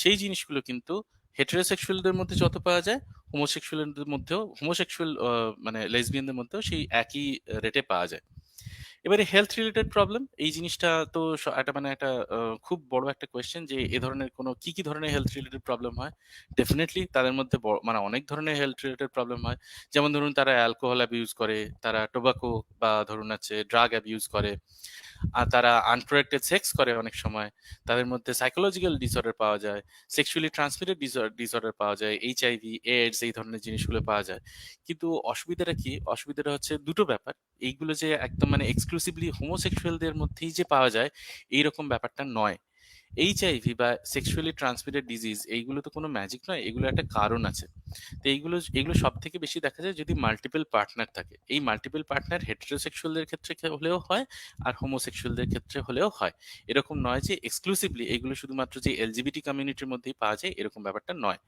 সেই জিনিসগুলো কিন্তু হেটারোসেক্সুয়ালদের মধ্যে যত পাওয়া যায়, হোমোসেক্সুয়ালদের মধ্যেও, মানে লেসবিয়ানদের মধ্যেও সেই একই রেটে পাওয়া যায়। এবারে হেলথ রিলেটেড প্রবলেম, এই জিনিসটা তো একটা মানে একটা খুব বড় একটা কোয়েশ্চেন যে এ ধরনের কোনো কি কি ধরনের হেলথ রিলেটেড প্রবলেম হয়। ডেফিনেটলি তাদের মধ্যে মানে অনেক ধরনের হেলথ রিলেটেড প্রবলেম হয়। যেমন ধরুন তারা অ্যালকোহল অ্যাবিউজ করে, তারা টোবাকো বা ধরুন হচ্ছে ড্রাগ অ্যাবিউজ করে, আর তারা আনপ্রোটেক্টেড সেক্স করে অনেক সময়। তাদের মধ্যে সাইকোলজিক্যাল ডিসঅর্ডার পাওয়া যায়, সেক্সুয়ালি ট্রান্সমিটেড ডিসঅর্ডার পাওয়া যায়, এইচআইভি, এইডস এই ধরনের জিনিসগুলো পাওয়া যায়। কিন্তু অসুবিধাটা কি? অসুবিধাটা হচ্ছে দুটো ব্যাপার। এইগুলো যে একদম মানে এক্সক্লুসিভলি হোমোসেক্সুয়ালদের মধ্যেই যে পাওয়া যায় এইরকম ব্যাপারটা নয়। এইচআইভি বা সেক্সুয়ালি ট্রান্সমিটেড ডিজিজ এইগুলো তো কোনো ম্যাজিক নয়, এগুলো একটা কারণ আছে। তো এইগুলো এগুলো সব থেকে বেশি দেখা যায় যদি মাল্টিপল পার্টনার থাকে। এই মাল্টিপল পার্টনার হেটেরোসেক্সুয়ালদের ক্ষেত্রে হলেও হয়, আর হোমোসেক্সুয়ালদের ক্ষেত্রে হলেও হয়। এরকম নয় যে এক্সক্লুসিভলি এগুলো শুধুমাত্র যে এলজিবিটি কমিউনিটির মধ্যেই পাওয়া যায়, এরকম ব্যাপারটা নয়।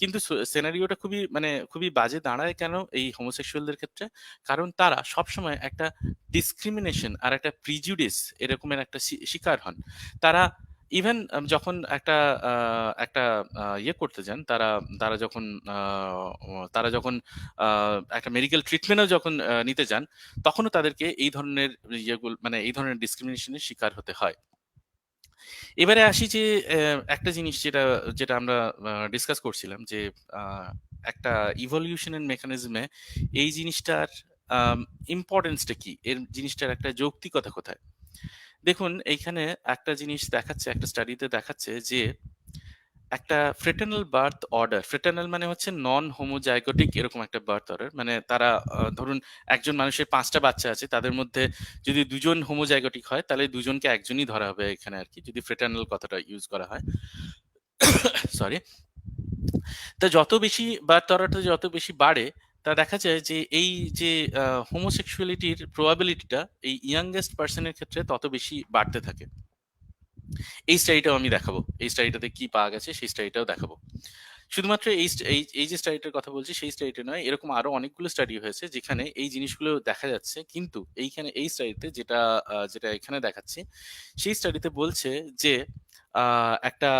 কিন্তু সিনারিওটা খুবই মানে খুবই বাজে দাঁড়ায় কেন এই হোমোসেক্সুয়ালদের ক্ষেত্রে? কারণ তারা সবসময় একটা ডিসক্রিমিনেশন আর একটা প্রিজুডিস এরকমের একটা শিকার হন। তারা ইভেন যখন একটা ইয়ে করতে যান, তারা তারা যখন তারা যখন একটা মেডিকেল ট্রিটমেন্টও যখন নিতে যান, তখনও তাদেরকে এই ধরনের ইয়েগুলো মানে এই ধরনের ডিসক্রিমিনেশনের শিকার হতে হয়। এবারে আসি যে একটা জিনিস যেটা যেটা আমরা ডিসকাস করছিলাম যে আহ, একটা ইভলিউশনের মেকানিজমে এই জিনিসটার ইম্পর্টেন্সটা কি, এর জিনিসটার একটা যৌক্তিকতা কোথায়। দেখুন এইখানে একটা জিনিস দেখাচ্ছে, একটা স্টাডিতে দেখাচ্ছে যে একটা ফ্রেটার্নাল বার্থ অর্ডার, ফ্রেটার্নাল মানে হচ্ছে নন হোমোজাইগোটিক এরকম একটা বার্থ অর্ডার, মানে তারা ধরুন একজন মানুষের 5টা বাচ্চা আছে, তাদের মধ্যে যদি দুজন হোমোজাইগোটিক হয় তাহলে দুজনকে একজনই ধরা হবে এখানে আর কি, যদি ফ্রেটার্নাল কথাটা ইউজ করা হয়। সরি। তা যত বেশি বার্থ অর্ডারটা যত বেশি বাড়ে, তা দেখা যায় যে এই যে হোমোসেক্সুয়ালিটির প্রবাবিলিটিটা এই ইয়াংগেস্ট পার্সনের ক্ষেত্রে তত বেশি বাড়তে থাকে। এই স্টাডিটাও আমি দেখাবো, এই স্টাডিটাতে কি পাওয়া গেছে সেই স্টাডিটাও দেখাবো। শুধুমাত্র এই যে স্টাডিটার কথা বলছি সেই স্টাডিটা নয়, এরকম আরো অনেকগুলো স্টাডি হয়েছে যেখানে এই জিনিসগুলো দেখা যাচ্ছে। কিন্তু এইখানে এই স্টাডিতে যেটা যেটা এখানে দেখাচ্ছি, সেই স্টাডিতে বলছে যে একটা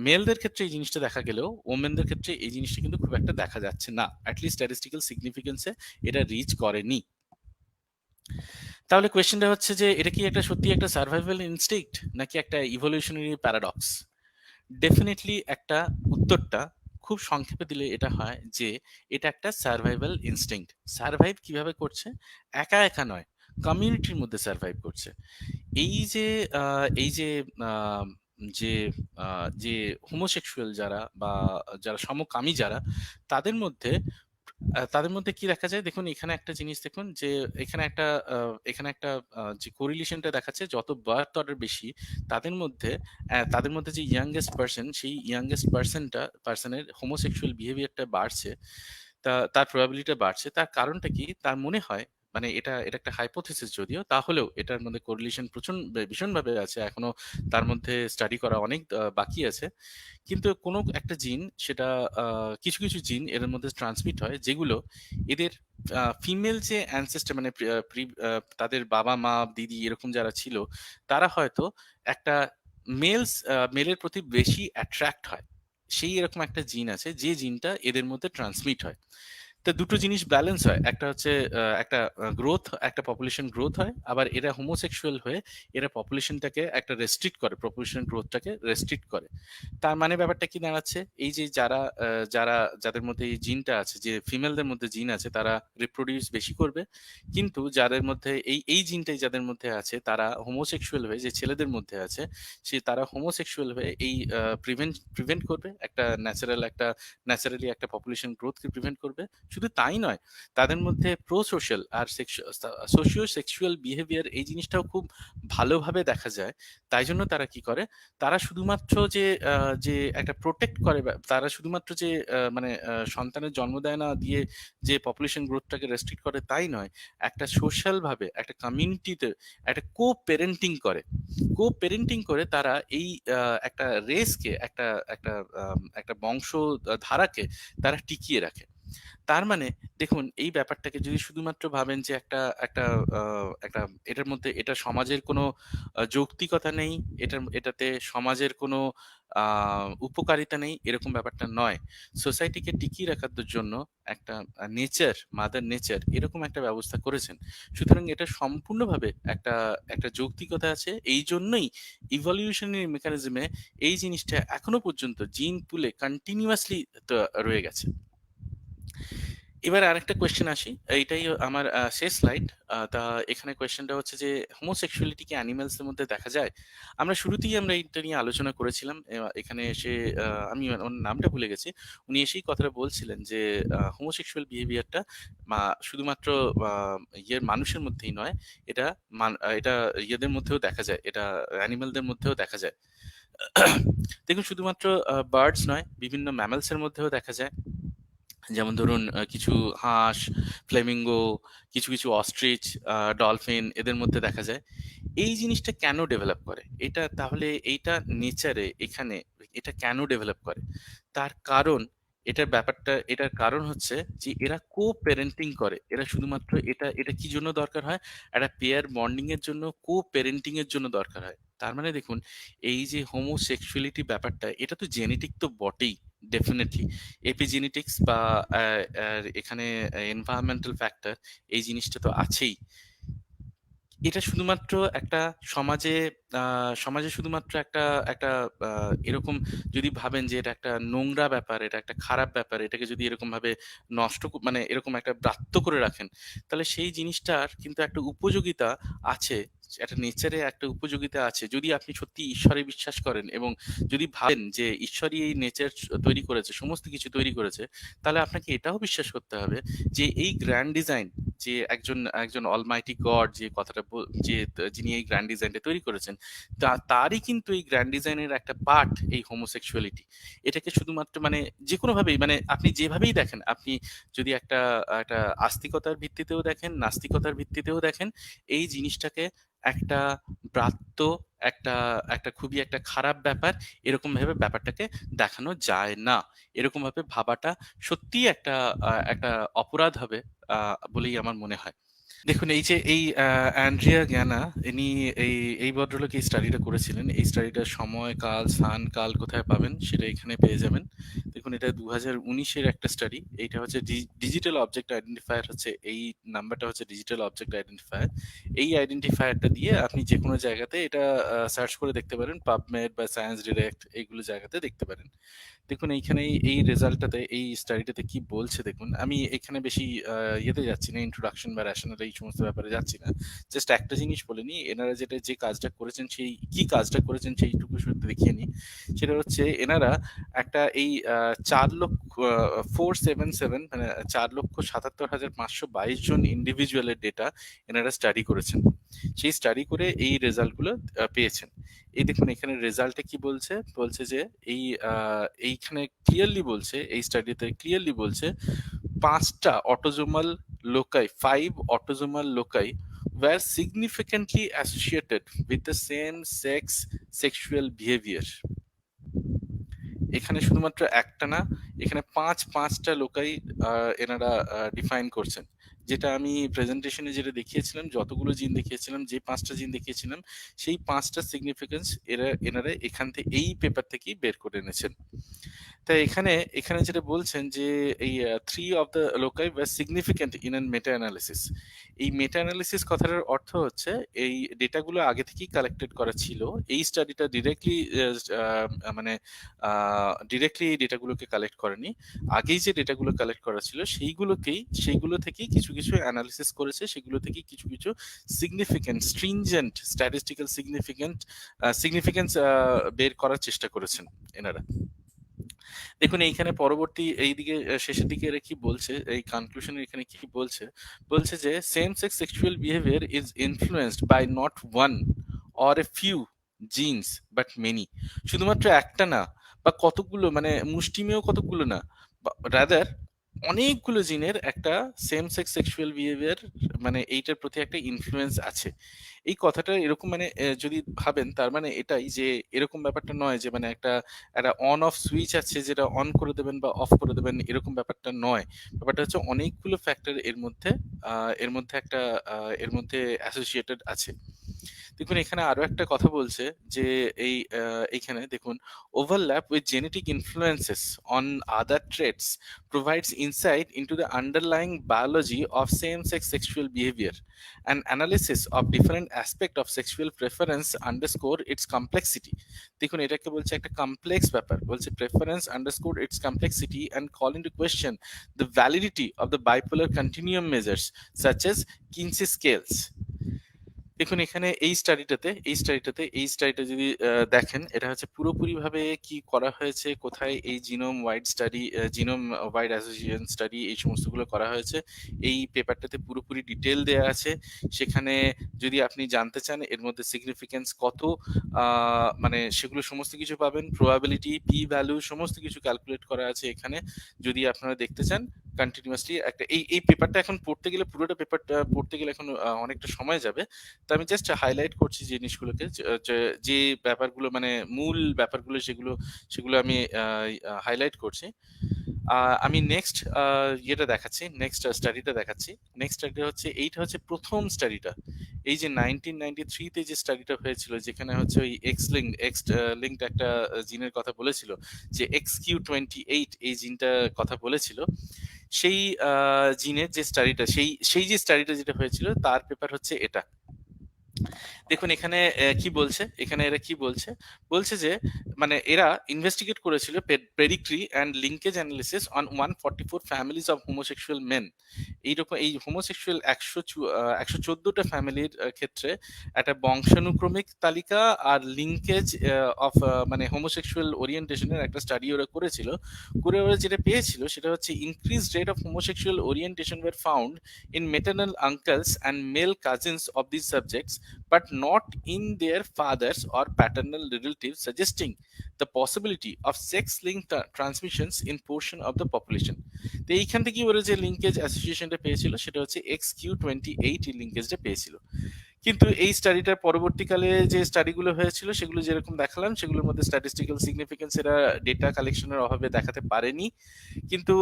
মেলদের ক্ষেত্রে এই জিনিসটা দেখা গেলেও ওমেনদের ক্ষেত্রে এই জিনিসটা কিন্তু খুব একটা দেখা যাচ্ছে না, অ্যাটলিস্ট স্ট্যাটিস্টিক্যাল সিগনিফিকেন্সে এটা রিচ করেনি। তাহলে কোয়েশ্চেনটা হচ্ছে যে এটা কি একটা সত্যি একটা সার্ভাইভাল ইনস্টিংক্ট নাকি একটা ইভলিউশনারি প্যারাডক্স? ডেফিনেটলি একটা উত্তরটা খুব সংক্ষেপে দিলে এটা হয় যে এটা একটা সার্ভাইভাল ইনস্টিংক্ট। সার্ভাইভ কিভাবে করছে? একা একা নয়, কমিউনিটির মধ্যে সার্ভাইভ করছে। এই যে এই যে আহ, যে যে হোমোসেক্সুয়াল যারা বা যারা সমকামী যারা, তাদের মধ্যে তাদের মধ্যে কি দেখা যায় দেখুন, এখানে একটা জিনিস দেখুন যে এখানে একটা এখানে একটা যে কোরিলেশনটা দেখাচ্ছে, যত বার্থ অর্ডার বেশি তাদের মধ্যে যে ইয়াংগেস্ট পার্সন, সেই ইয়াংগেস্ট পার্সনের হোমোসেক্সুয়াল বিহেভিয়ারটা বাড়ছে, তার প্রবাবিলিটি বাড়ছে। তার কারণটা কি? তার মনে হয়, মানে এটা এটা একটা হাইপোথিসিস যদিও, তাহলেও এটার মধ্যে কোরিলেশন প্রচন্ড ভীষণভাবে আছে, এখনো তার মধ্যে স্টাডি করা অনেক বাকি আছে। কিন্তু কোনো একটা জিন, সেটা কিছু কিছু জিন এর মধ্যে ট্রান্সমিট হয় যেগুলো এদের ফিমেল যে অ্যানসেস্টার মানে তাদের বাবা মা দিদি এরকম যারা ছিল, তারা হয়তো একটা মেলের প্রতি বেশি অ্যাট্রাক্ট হয়। সেই এরকম একটা জিন আছে যে জিনটা এদের মধ্যে ট্রান্সমিট হয়। তো দুটো জিনিস ব্যালেন্স হয়, একটা হচ্ছে একটা গ্রোথ, একটা পপুলেশন গ্রোথ হয়, আবার এরা হোমোসেক্সুয়াল হয়ে এরা পপুলেশনটাকে একটা রেস্ট্রিক্ট করে, পপুলেশন গ্রোথটাকে রেস্ট্রিক্ট করে। তার মানে ব্যাপারটা কি দাঁড়াচ্ছে, এই যে যারা যাদের মধ্যে এই জিনটা আছে, যে ফিমেলদের মধ্যে জিন আছে, তারা রিপ্রোডিউস বেশি করবে। কিন্তু যাদের মধ্যে এই এই জিনটাই যাদের মধ্যে আছে, তারা হোমোসেক্সুয়াল হয়ে, যে ছেলেদের মধ্যে আছে, তারা হোমোসেক্সুয়াল হয়ে এই প্রিভেন্ট করবে, ন্যাচারালি একটা পপুলেশন গ্রোথকে প্রিভেন্ট করবে। শুধু তাই নয়, তাদের মধ্যে প্রো সোশ্যাল আর সোশিও সেক্সুয়াল বিহেভিয়ার এই জিনিসটাও খুব ভালোভাবে দেখা যায়। তাই জন্য তারা কি করে, তারা শুধুমাত্র যে একটা প্রোটেক্ট করে, তারা শুধুমাত্র যে মানে সন্তানের জন্ম দেয় না দিয়ে যে পপুলেশন গ্রোথটাকে রেস্ট্রিক্ট করে তাই নয়, একটা সোশ্যাল ভাবে একটা কমিউনিটিতে একটা কো পেরেন্টিং করে তারা এই একটা রেসকে, একটা একটা বংশ ধারাকে তারা টিকিয়ে রাখে। তার মানে দেখুন এই ব্যাপারটাকে যদি শুধুমাত্র ভাবেন যে একটা একটা এটার মধ্যে এটা সমাজের কোনো যৌক্তিকতা নেই, এটাতে সমাজের কোনো উপকারিতা নেই, এরকম ব্যাপারটা নয়। সোসাইটিকে টিকিয়ে রাখার জন্য একটা নেচার, মাদার নেচার এরকম একটা ব্যবস্থা করেছেন। সুতরাং এটা সম্পূর্ণভাবে একটা একটা যৌক্তিকতা আছে। এই জন্যই ইভলিউশনারি মেকানিজমে এই জিনিসটা এখনো পর্যন্ত জিন পুলে কন্টিনিউয়াসলি রয়ে গেছে। এবার আরেকটা কোয়েশ্চেন আসি, এইটাই আমার শেষ স্লাইড। তা এখানে কোয়েশ্চেনটা হচ্ছে যে হোমোসেক্সুয়ালিটি কি অ্যানিমালস এর মধ্যে দেখা যায়? আমরা শুরুতেই আমরা এটা নিয়ে আলোচনা করেছিলাম। এখানে এসে আমি ওর নামটা ভুলে গেছি। উনি এসেই কথাটা বলছিলেন যে হোমোসেক্সুয়াল বিহেভিয়ারটা শুধুমাত্র ইয়ের মানুষের মধ্যেই নয়, এটা এটা ইয়েদের মধ্যেও দেখা যায়, এটা অ্যানিমালদের মধ্যেও দেখা যায়। দেখুন শুধুমাত্র বার্ডস নয়, বিভিন্ন ম্যামলস এর মধ্যেও দেখা যায়। যেমন ধরুন কিছু হাঁস, ফ্লেমিঙ্গো, কিছু কিছু অস্ট্রিচ, ডলফিন এদের মধ্যে দেখা যায়। এই জিনিসটা কেন ডেভেলপ করে? এটা তাহলে এইটা নেচারে এখানে এটা কেন ডেভেলপ করে? তার কারণ এটার কারণ হচ্ছে যে এরা কো-প্যারেন্টিং করে। এরা শুধুমাত্র এটা কি জন্য দরকার হয়? একটা পেয়ার বন্ডিং এর জন্য, কো-প্যারেন্টিং এর জন্য দরকার হয়। তার মানে দেখুন এই যে হোমোসেক্সুয়ালিটি ব্যাপারটা এটা তো জেনেটিক তো বটেই, ডেফিনিটলি। এপিজেনেটিক্স বা এখানে এনভায়রনমেন্টাল ফ্যাক্টর এই জিনিসটা তো আছেই। এটা শুধুমাত্র একটা সমাজে সমাজে শুধুমাত্র একটা একটা এরকম যদি ভাবেন যে এটা একটা নোংরা ব্যাপার, এটা একটা খারাপ ব্যাপার, এটাকে যদি এরকম ভাবে মানে এরকম একটা ব্রাত্য করে রাখেন, তাহলে সেই জিনিসটার কিন্তু একটা উপযোগিতা আছে, একটা নেচারে একটা উপযোগিতা আছে। যদি আপনি সত্যি ঈশ্বরে বিশ্বাস করেন এবং যদি ভাবেন যে ঈশ্বরই এই নেচার তৈরি করেছে, সমস্ত কিছু তৈরি করেছে, তাহলে আপনাকে এটাও বিশ্বাস করতে হবে যে এই গ্র্যান্ড ডিজাইন, যে একজন একজন অলমাইটি গড যে কথাটা যিনি এই গ্র্যান্ড ডিজাইনটা তৈরি করেছেন, তারই কিন্তু এই গ্র্যান্ড ডিজাইনের একটা পার্ট এই হোমোসেক্সুয়ালিটি। এটাকে শুধুমাত্র মানে যে কোনো ভাবেই, মানে আপনি যেভাবেই দেখেন, আপনি যদি একটা একটা আস্তিকতার ভিত্তিতেও দেখেন, নাস্তিকতার ভিত্তিতেও দেখেন, এই জিনিসটাকে একটা ব্রাত্য, একটা একটা খুবই একটা খারাপ ব্যাপার, এরকম ভাবে ব্যাপারটাকে দেখানো যায় না। এরকম ভাবে ভাবাটা সত্যিই একটা একটা অপরাধ হবে বলেই আমার মনে হয়। দেখুন এই যে এই অ্যান্ড্রিয়া গ্যানা, ইনি এই এই ভদ্রলোক এই স্টাডিটা করেছিলেন। এই স্টাডিটার সময়, কাল, স্থান, কাল কোথায় পাবেন সেটা এখানে পেয়ে যাবেন। দেখুন এটা 2019-এর একটা স্টাডি। এইটা হচ্ছে ডিজিটাল অবজেক্ট আইডেন্টিফায়ার, হচ্ছে এই নাম্বারটা হচ্ছে ডিজিটাল অবজেক্ট আইডেন্টিফায়ার। এই আইডেন্টিফায়ারটা দিয়ে আপনি যে কোনো জায়গাতে এটা সার্চ করে দেখতে পারেন, পাবমেড বা সায়েন্স ডিরেক্ট এইগুলো জায়গাতে দেখতে পারেন। দেখুন এইখানে এই রেজাল্টটাতে, এই স্টাডিটাতে কি বলছে দেখুন। আমি এখানে বেশি ইয়েতে যাচ্ছি না, ইন্ট্রোডাকশন বা রেশনাল এই সমস্ত ব্যাপারে যাচ্ছি না। জাস্ট একটা জিনিস বলে নিই, এনারা যে কাজটা করেছেন, সেই কি কাজটা করেছেন সেইটুকু শুধু দেখিয়ে নিই। সেটা হচ্ছে এনারা একটা এই 477 মানে 4,77,522 জন ইন্ডিভিজুয়ালের ডেটা এনারা স্টাডি করেছেন। সেই স্টাডি করে এই রেজাল্টগুলো পেয়েছেন। এই দেখুন এখানে রেজাল্টে কি বলছে, বলছে যে এই এইখানে ক্লিয়ারলি বলছে, এই স্টাডিতে ক্লিয়ারলি বলছে 5টা autosomal loci, 5 autosomal loci were significantly associated with the same sex sexual behavior। এখানে শুধুমাত্র একটা না, এখানে পাঁচটা লোকাই এনারা ডিফাইন করছেন। যেটা আমি প্রেজেন্টেশনে যেটা দেখিয়েছিলাম, যতগুলো জিন দেখিয়েছিলাম, যে 5টা জিন দেখিয়েছিলাম, সেই 5টা সিগনিফিকেন্স এনারা এখান থেকে এই পেপার থেকেই বের করে এনেছেন। তাই এখানে এখানে যেটা বলছেন যে এই 3 of the loci were significant in an meta analysis. এই মেটা অ্যানালিসিস কথাটার অর্থ হচ্ছে এই ডেটাগুলো আগে থেকেই কালেক্টেড করা ছিল। এই স্টাডিটা ডিরেক্টলি মানে ডিরেক্টলি এই ডেটাগুলোকে কালেক্ট করেনি। আগেই যে ডেটাগুলো কালেক্ট করা ছিল সেইগুলো থেকেই কিছু কিছু অ্যানালিসিস করেছে, সেগুলো থেকেই কিছু কিছু সিগনিফিক্যান্ট, স্ট্রিনজেন্ট স্ট্যাটিস্টিক্যাল সিগনিফিকেন্স বের করার চেষ্টা করেছেন এনারা। দেখুন এইখানে পরবর্তী এইদিকে শেষের দিকে এরা কি বলছে, এই কনক্লুশন এখানে কি বলছে, বলছে যে same sex sexual behaviour is influenced by not one or a few genes but many. শুধুমাত্র একটা না বা কতগুলো, মানে মুষ্টিমেয় কতগুলো না, রাদার অনেকগুলো জিনের একটা সেম সেক্স সেক্সুয়াল বিহেভিয়ার মানে এইটার প্রতি একটা ইনফ্লুয়েন্স আছে। এই কথাটা এরকম মানে যদি ভাবেন তার মানে এটাই যে এরকম ব্যাপারটা নয় যে মানে একটা একটা অন অফ সুইচ আছে যেটা অন করে দেবেন বা অফ করে দেবেন, এরকম ব্যাপারটা নয়। ব্যাপারটা হচ্ছে অনেকগুলো ফ্যাক্টর এর মধ্যে একটা এর মধ্যে অ্যাসোসিয়েটেড আছে। দেখুন এখানে আরো একটা কথা বলছে যে এইখানে দেখুন, overlap with genetic influences on other traits provides insight into the underlying biology of same-sex sexual behavior. An analysis of different aspect of sexual preference underscore its complexity. দেখুন এটাকে বলছে একটা কমপ্লেক্স ব্যাপার, বলছে preference underscore its complexity and call into question the validity of the bipolar continuum measures such as Kinsey scales. দেখুন এখানে এই স্টাডিটা যদি দেখেন, এটা হচ্ছে পুরোপুরি ভাবে কি করা হয়েছে, কোথায় এই জিনোম ওয়াইড অ্যাসোসিয়েশন স্টাডি এই সমস্তগুলো করা হয়েছে, এই পেপারটাতে পুরোপুরি ডিটেল দেয়া আছে। সেখানে যদি আপনি জানতে চান এর মধ্যে সিগনিফিকেন্স কত, মানে সেগুলো সমস্ত কিছু পাবেন, প্রবাবিলিটি, পি ভ্যালু সমস্ত কিছু ক্যালকুলেট করা আছে এখানে। যদি আপনারা দেখতে চান কন্টিনিউয়াসলি একটা এই পেপারটা এখন পড়তে গেলে, পুরোটা পেপারটা পড়তে গেলে এখন অনেকটা সময় যাবে। তো আমি জাস্ট হাইলাইট করছি জিনিসগুলোকে, যে ব্যাপারগুলো মানে মূল ব্যাপারগুলো সেগুলো আমি হাইলাইট করছি। আমি নেক্সট ইয়েটা দেখাচ্ছি, নেক্সট স্টাডিটা দেখাচ্ছি। নেক্সট স্টাডিটা হচ্ছে, এইটা হচ্ছে প্রথম স্টাডিটা, এই যে 1993 তে যে স্টাডিটা হয়েছিল, যেখানে হচ্ছে ওই এক্স লিঙ্কড একটা জিনের কথা বলেছিল, যে XQ28 এই জিনটার কথা বলেছিল। সেই জিনের যে স্টাডিটা, সেই যে স্টাডিটা যেটা হয়েছিল তার পেপার হচ্ছে এটা। দেখুন এখানে কি বলছে, এখানে এরা কি বলছে, বলছে যে মানে এরা ইনভেস্টিগেট করেছিল pedigree and linkage analysis on 144 families of homosexual men. এইরকম এই হোমোসেক্সুয়াল 114টা ফ্যামিলির ক্ষেত্রে একটা বংশানুক্রমিক তালিকা আর লিঙ্কেজ অফ মানে হোমোসেক্সুয়াল ওরিয়েন্টেশনের একটা স্টাডি ওরা করেছিল। করে ওরা যেটা পেয়েছিল সেটা হচ্ছে increase rate of homosexual orientation were found in maternal uncles and male cousins of these subjects, but not in their fathers or paternal relatives, suggesting the possibility of sex-linked transmissions in portion of the population. তো এইখান থেকে ওরা যে linkage অ্যাসোসিয়েশনটা পেয়েছিল সেটা হচ্ছে XQ28 লিঙ্কেজটা পেয়েছিল। কিন্তু এই স্টাডিটার পরবর্তীকালে যে স্টাডিগুলো হয়েছিল সেগুলো যেরকম দেখালাম, সেগুলোর মধ্যে স্ট্যাটিস্টিক্যাল সিগনিফিকেন্স এরা ডেটা কালেকশনের অভাবে দেখাতে পারেনি। কিন্তু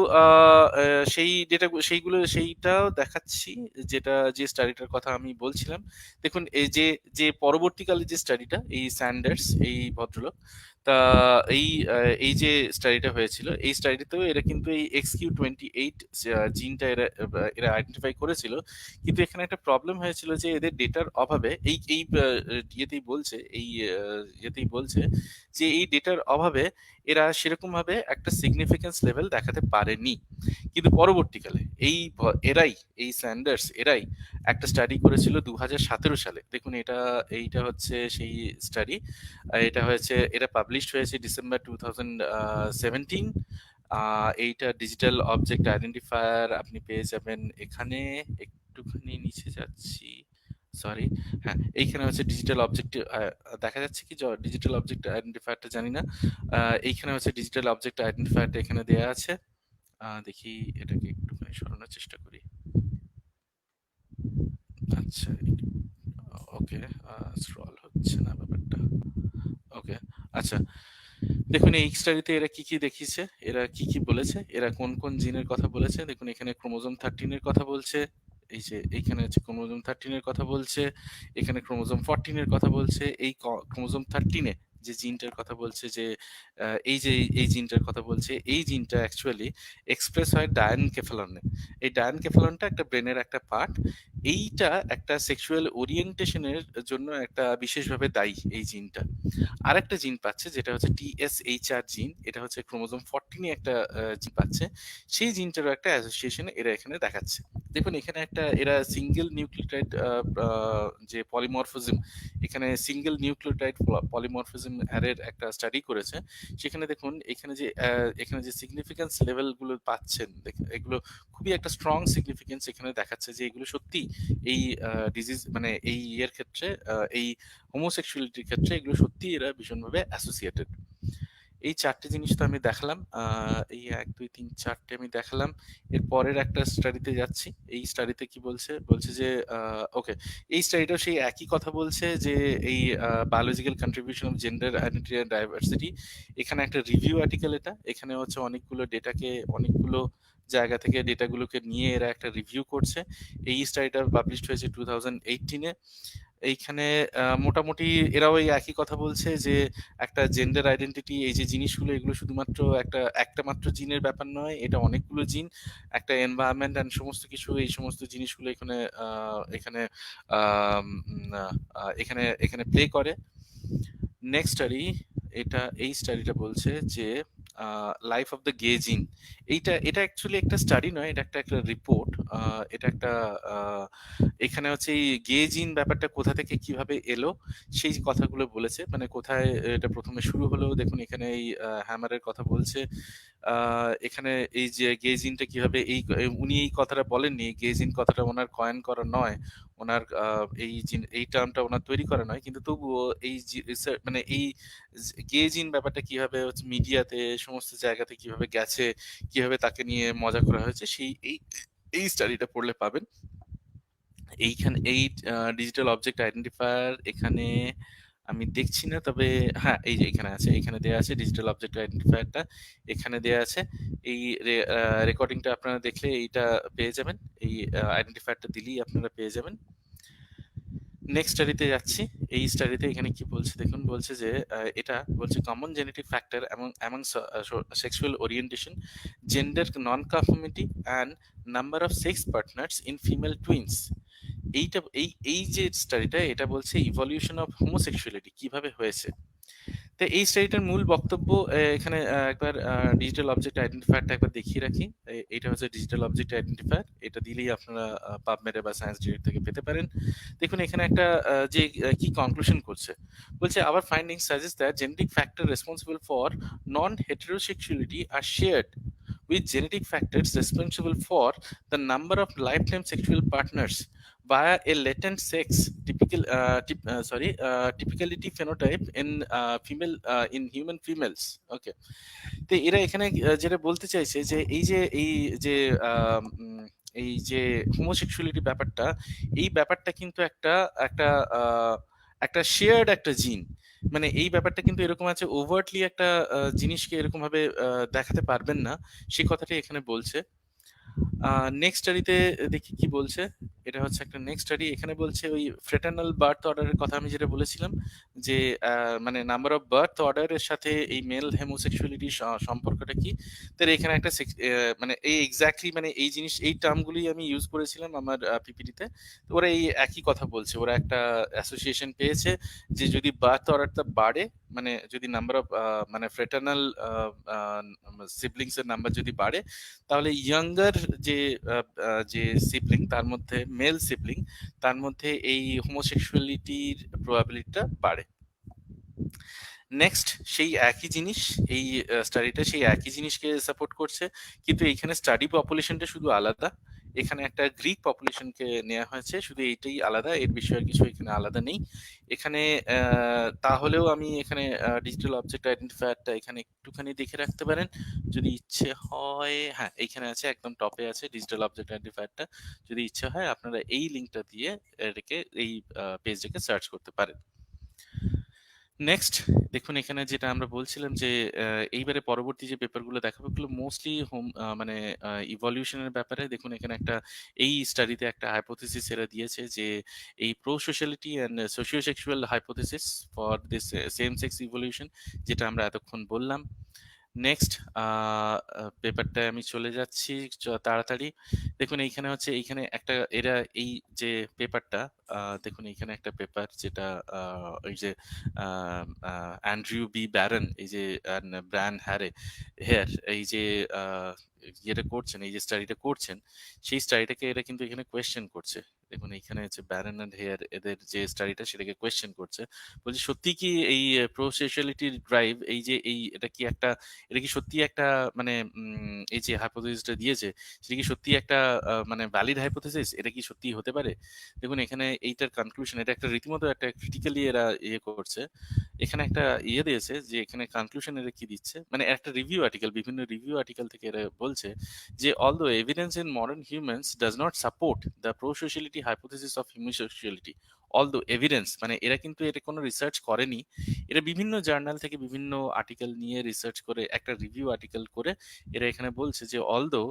সেইটাও দেখাচ্ছি, যে স্টাডিটার কথা আমি বলছিলাম। দেখুন এই যে পরবর্তীকালে যে স্টাডিটা, এই স্যান্ডার্স এই ভদ্রলোক, তা এই যে স্টাডিটা হয়েছিল, এই স্টাডিতেও এরা কিন্তু এই XQ28 জিনটা এরা আইডেন্টিফাই করেছিল। কিন্তু এখানে একটা প্রবলেম হয়েছিল যে এদের ডেটার অভাবে এই এই ইয়েতেই বলছে যে এই ডেটার অভাবে এরা সেরকম ভাবে একটা সিগনিফিকেন্স লেভেল দেখাতে পারেনি। কিন্তু পরবর্তীকালে এই স্যান্ডার্স এরাই একটা স্টাডি করেছিল 2017 সালে। দেখুন এইটা হচ্ছে সেই স্টাডি। এটা পাবলিশড হয়েছে ডিসেম্বর 2017। এইটা ডিজিটাল অবজেক্ট আইডেন্টিফায়ার আপনি পেয়ে যাবেন এখানে। একটুখানি নিচে যাচ্ছি, সরি, হ্যাঁ এইখানে হচ্ছে ডিজিটাল অবজেক্ট দেখা যাচ্ছে কি, ডিজিটাল অবজেক্ট আইডেন্টিফায়ারটা জানি না। এইখানে হচ্ছে ডিজিটাল অবজেক্ট আইডেন্টিফায়ারটা এখানে দেয়া আছে। দেখি এটাকে একটুখানি সরানোর চেষ্টা করি। আচ্ছা, ওকে, স্ক্রল হচ্ছে না ব্যাপারটা। ওকে, আচ্ছা, দেখুন এই স্টাডিতে এরা কি কি দেখিয়েছে, এরা কি কি বলেছে, এরা কোন কোন জিনের কথা বলেছে। দেখুন এখানে ক্রোমোজোম 13 এর কথা বলছে, এই যে এইখানে হচ্ছে ক্রোমোজোম 13 এর কথা বলছে, এখানে ক্রোমোজোম 14 এর কথা বলছে। এই ক্রোমোজোম 13 এ যে জিনটার কথা বলছে, যে এই জিনটার কথা বলছে, এই জিনটা অ্যাকচুয়ালি এক্সপ্রেস হয় ডায়ানকেফালনে। এই ডায়ানকেফালনটা একটা ব্রেনের একটা পার্ট। এইটা একটা সেক্সুয়াল ওরিয়েন্টেশনের জন্য একটা বিশেষভাবে দায়ী এই জিনটা। আরেকটা জিন পাচ্ছে যেটা হচ্ছে TSHR জিন, এটা হচ্ছে ক্রোমোজোম 14 এ একটা জিন পাচ্ছে। সেই জিনটারও একটা অ্যাসোসিয়েশন এরা এখানে দেখাচ্ছে। দেখুন এখানে এরা সিঙ্গেল নিউক্লিওটাইড যে পলিমরফিজম, এখানে সিঙ্গেল নিউক্লিওটাইড পলিমরফিজম অ্যারের একটা স্টাডি করেছে। সেখানে দেখুন এখানে যে সিগনিফিকেন্স লেভেল গুলো পাচ্ছেন, এগুলো খুবই একটা স্ট্রং সিগনিফিকেন্স এখানে দেখাচ্ছে যে এগুলো সত্যি এই ডিজিজ মানে এই ইয়ের ক্ষেত্রে, এই হোমোসেক্সুয়ালিটির ক্ষেত্রে এগুলো সত্যি এরা ভীষণভাবে অ্যাসোসিয়েটেড। এই ৪ টে জিনিস তো আমি দেখালাম। এই ১, ২, ৩, ৪ টে আমি দেখালাম। এর পরের একটা স্টাডিতে যাচ্ছি। এই স্টাডিতে কি বলছে? বলছে যে ওকে, এই স্টাডিটাও সেই একই কথা বলছে যে এই biological contribution of gender identity and diversity. এখানে একটা রিভিউ আর্টিকেল এটা। এখানে হচ্ছে অনেকগুলো জায়গা থেকে ডেটাগুলোকে নিয়ে এরা একটা রিভিউ করছে। এই স্টাডিটা পাবলিশড হয়েছে 2018 এ। এইখানে মোটামুটি এরাও এই একই কথা বলছে যে একটা জেন্ডার আইডেন্টিটি, এই যে জিনিসগুলো, এগুলো শুধুমাত্র একটা মাত্র জিনের ব্যাপার নয়, এটা অনেকগুলো জিন, একটা এনভায়রনমেন্ট অ্যান্ড সমস্ত কিছু, এই সমস্ত জিনিসগুলো এখানে এখানে আম, এখানে এখানে প্লে করে। নেক্সট স্টাডি, এই স্টাডিটা বলছে যে লাইফ অফ দ্য গে জিন। এটা অ্যাকচুয়ালি একটা স্টাডি নয়, এটা একটা রিপোর্ট। এটা একটা এখানে হচ্ছে এই গে জিন ব্যাপারটা কোথা থেকে কিভাবে এলো সেই কথাগুলো বলেছে, মানে কোথায় এটা প্রথমে শুরু হলো। দেখুন এখানে এই হ্যামারের কথা বলছে। এখানে এই যে গেজিনটা কিভাবে, উনি এই কথাটা বলেননি, গেজিন কথাটা ওনার কয়েন করা নয়, ওনার এই টার্মটা ওনার তৈরি করা নয়, কিন্তু তবুও মানে এই গেজিন ব্যাপারটা কিভাবে হচ্ছে মিডিয়াতে সমস্ত জায়গাতে কিভাবে গেছে, কিভাবে তাকে নিয়ে মজা করা হয়েছে, এই স্টাডিটা পড়লে পাবেন। এইখানে এই ডিজিটাল অবজেক্ট আইডেন্টিফায়ার এখানে আমি দেখছি না, তবে হ্যাঁ এই যে এখানে আছে, এখানে দেয়া আছে ডিজিটাল অবজেক্ট আইডেন্টিফায়ারটা, এখানে দেয়া আছে। এই রেকর্ডিংটা আপনারা দেখলে এইটা পেয়ে যাবেন, এই আইডেন্টিফায়ারটা দিলেই আপনারা পেয়ে যাবেন। নেক্সট স্টাডিতে যাচ্ছি। এই স্টাডিতে এখানে কি বলছে দেখুন, বলছে যে এটা বলছে common genetic factor among sexual orientation, gender non conformity and number of sex partners in female twins. এই যে স্টাডিটা, এটা বলছে ইভলিউশন অফ হোমোসেক্সুয়ালিটি কিভাবে হয়েছে। তো এই স্টাডিটার মূল বক্তব্য এখানে একবার ডিজিটাল অবজেক্ট আইডেন্টিফায়ারটা একবার দেখিয়ে রাখি। এটা হচ্ছে ডিজিটাল অবজেক্ট আইডেন্টিফায়ার, এটা দিলেই আপনারা পাবমেডে বা সায়েন্স ডিরেক্ট থেকে পেতে পারেন। দেখুন এখানে একটা যে কি কনক্লুশন করছে, বলছে our finding suggest that genetic factor responsible for non heterosexuality are shared with genetic factors responsible for the number of lifetime sexual partners via a latent sex typicality phenotype in female in human females. Okay, তো এরা এখানে যেটা বলতে চাইছে যে এই যে আম, উম, এই যে হোমোসেক্সুয়ালিটি ব্যাপারটা, এই ব্যাপারটা কিন্তু একটা আহ, একটা শেয়ার্ড একটা জিন। মানে এই ব্যাপারটা কিন্তু এরকম আছে, ওভার্টলি একটা জিনিসকে এরকম ভাবে দেখাতে পারবেন না, সেই কথাটাই এখানে বলছে। নেক্সট স্টাডিতে দেখি কি বলছে। এটা হচ্ছে একটা নেক্সট স্টাডি, এখানে বলছে ওই ফ্রেটার্নাল বার্থ অর্ডারের কথা আমি যেটা বলেছিলাম, যে মানে নাম্বার অফ বার্থ অর্ডারের সাথে এই মেল হেমোসেক্সুয়ালিটি সম্পর্কটা কি। তার এখানে একটা মানে এই এক্স্যাক্টলি মানে এই জিনিস, এই টার্মগুলি আমি ইউজ করেছিলাম আমার পিপিটিতে। তো ওরা এই একই কথা বলছে, ওরা একটা অ্যাসোসিয়েশন পেয়েছে যে যদি বার্থ অর্ডারটা বাড়ে, মানে যদি নাম্বার অফ মানে ফ্রেটার্নাল সিবলিংস এর নাম্বার যদি বাড়ে, তাহলে ইয়াঙ্গার যে যে সিবলিং, তার মধ্যে মেল সিবলিং, তার মধ্যে এই হোমোসেক্সুয়ালিটির প্রবাবিলিটিটা বাড়ে। নেক্সট সেই একই জিনিস, এই স্টাডিটা সেই একই জিনিসকে সাপোর্ট করছে, কিন্তু এইখানে স্টাডি পপুলেশনটা শুধু আলাদা। এখানে একটা গ্রিক পপুলেশনকে নেওয়া হয়েছে, শুধু এইটাই আলাদা, এর বিষয়ে আর কিছু এখানে আলাদা নেই। এখানে তাহলেও আমি এখানে ডিজিটাল অবজেক্ট আইডেন্টিফায়ারটা এখানে একটুখানি দেখে রাখতে পারেন যদি ইচ্ছে হয়। হ্যাঁ এইখানে আছে, একদম টপে আছে ডিজিটাল অবজেক্ট আইডেন্টিফায়ারটা, যদি ইচ্ছে হয় আপনারা এই লিঙ্কটা দিয়ে এটাকে এই পেজটাকে সার্চ করতে পারেন। নেক্সট দেখুন এখানে যেটা আমরা বলছিলাম যে এইবারে পরবর্তী যে পেপারগুলো দেখাবো ওগুলো মোস্টলি মানে ইভলিউশনের ব্যাপারে। দেখুন এখানে একটা এই স্টাডিতে একটা হাইপোথিসিস এরা দিয়েছে যে এই prosociality and socio sexual hypothesis for this same sex evolution, যেটা আমরা এতক্ষণ বললাম। নেক্সট পেপারটায় আমি চলে যাচ্ছি তাড়াতাড়ি। দেখুন এইখানে হচ্ছে, এইখানে একটা এরা এই যে পেপারটা, দেখুন এইখানে একটা পেপার যেটা ওই যে অ্যান্ড্রিউ বি ব্যারন, এই যে ব্র্যান হেয়ার এই যে ইয়েটা করছেন, এই যে স্টাডিটা করছেন, সেই স্টাডিটাকে এরা কিন্তু এখানে কোয়েশ্চেন করছে। দেখুন এইখানে হচ্ছে ব্যারন অ্যান্ড হেয়ার, এদের যে স্টাডিটা সেটাকে কোয়েশ্চেন করছে, বলছে সত্যি কি এই প্রোসেসুয়ালিটির ড্রাইভ, এই যে এটা কি একটা, এটা কি সত্যি একটা মানে এই যে হাইপোথিসিসটা দিয়েছে সেটা কি সত্যি একটা মানে ভ্যালিড হাইপোথিসিস, এটা কি সত্যি হতে পারে। দেখুন এখানে এইটার কনক্লুশন, এটা একটা রীতিমতো একটা ক্রিটিক্যালি এরা ইয়ে করছে। এখানে একটা ইয়ে দিয়েছে যে এখানে কনক্লুশন এরা কি দিচ্ছে, মানে একটা রিভিউ আর্টিকেল, বিভিন্ন রিভিউ আর্টিকেল থেকে এরা বলছে যে although evidence in modern humans does not support the pro-sociality hypothesis of homosexuality, although evidence মানে এরা কিন্তু এটা কোনো রিসার্চ করেনি, এরা বিভিন্ন জার্নাল থেকে বিভিন্ন আর্টিকেল নিয়ে রিসার্চ করে একটা রিভিউ আর্টিকেল করে এরা এখানে বলছে যে although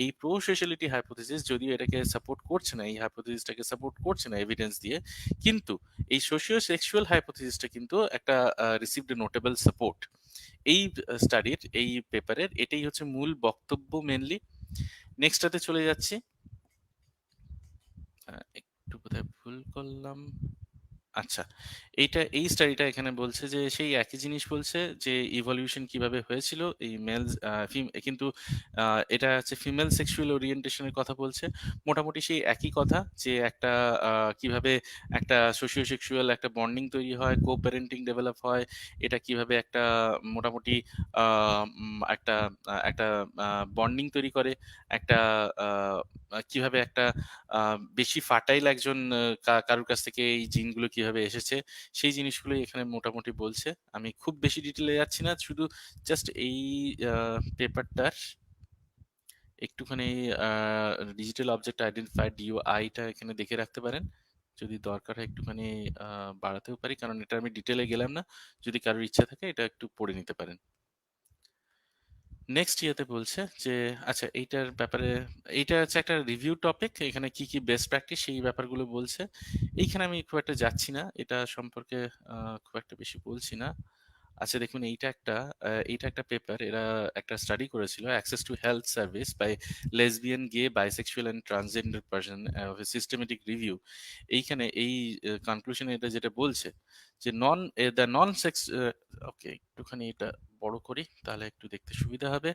এই প্রো সোশ্যালিটি হাইপোথিসিস যদিও এটাকে সাপোর্ট করছে না, এই হাইপোথিসিসটাকে সাপোর্ট করছে না এভিডেন্স দিয়ে, কিন্তু এই সোশিও সেক্সুয়াল হাইপোথিসিসটা কিন্তু একটা রিসিভড নোটেবল সাপোর্ট। এই স্টাডির, এই পেপারের এটাই হচ্ছে মূল বক্তব্য মেনলি। নেক্সটটাতে চলে যাচ্ছি। একটু বোধহয় ভুল করলাম। আচ্ছা, এই স্টাডিটা এখানে বলছে যে সেই একই জিনিস বলছে যে ইভলিউশন কিভাবে হয়েছিল এই মেল, কিন্তু এটা হচ্ছে ফিমেল সেক্সুয়াল ওরিয়েন্টেশনের কথা বলছে। মোটামুটি সেই একই কথা যে একটা কিভাবে একটা সোশিও সেক্সুয়াল একটা বন্ডিং তৈরি হয়, কো প্যারেন্টিং ডেভেলপ হয়, এটা কিভাবে একটা মোটামুটি একটা একটা বন্ডিং তৈরি করে, একটা কিভাবে একটা বেশি ফার্টাইল একজন কারোর কাছ থেকে এই জিনগুলো কিভাবে এসেছে, সেই জিনিসগুলোই এখানে মোটামুটি বলছে। আমি খুব বেশি ডিটেলে যাচ্ছি না, শুধু জাস্ট এই পেপারটার একটুখানি ডিজিটাল অবজেক্ট আইডেন্টিফায়ার ডিওআইটা এখানে দেখে রাখতে পারেন, যদি দরকার হয় একটুখানি বাড়াতেও পারি, কারণ এটা আমি ডিটেলে গেলাম না, যদি কারোর ইচ্ছা থাকে এটা একটু পড়ে নিতে পারেন। নেক্সট ইয়েতে বলছে যে আচ্ছা এইটার ব্যাপারে, এইটা হচ্ছে একটা রিভিউ টপিক, এখানে কি কি বেস্ট প্র্যাকটিস সেই ব্যাপারগুলো বলছে। এইখানে আমি খুব একটা যাচ্ছি না, এটা সম্পর্কে খুব একটা বেশি বলছি না। আচ্ছা দেখুন, এইটা একটা পেপার, এরা একটা স্টাডি করেছিল access to health service by lesbian, gay, bisexual and transgender person of a systematic review. এইখানে এই কনক্লুশনে এটা যেটা বলছে যে দ্য নন সেক্স, ওকে একটুখানি এটা বড় করি তাহলে একটু দেখতে সুবিধা হবে।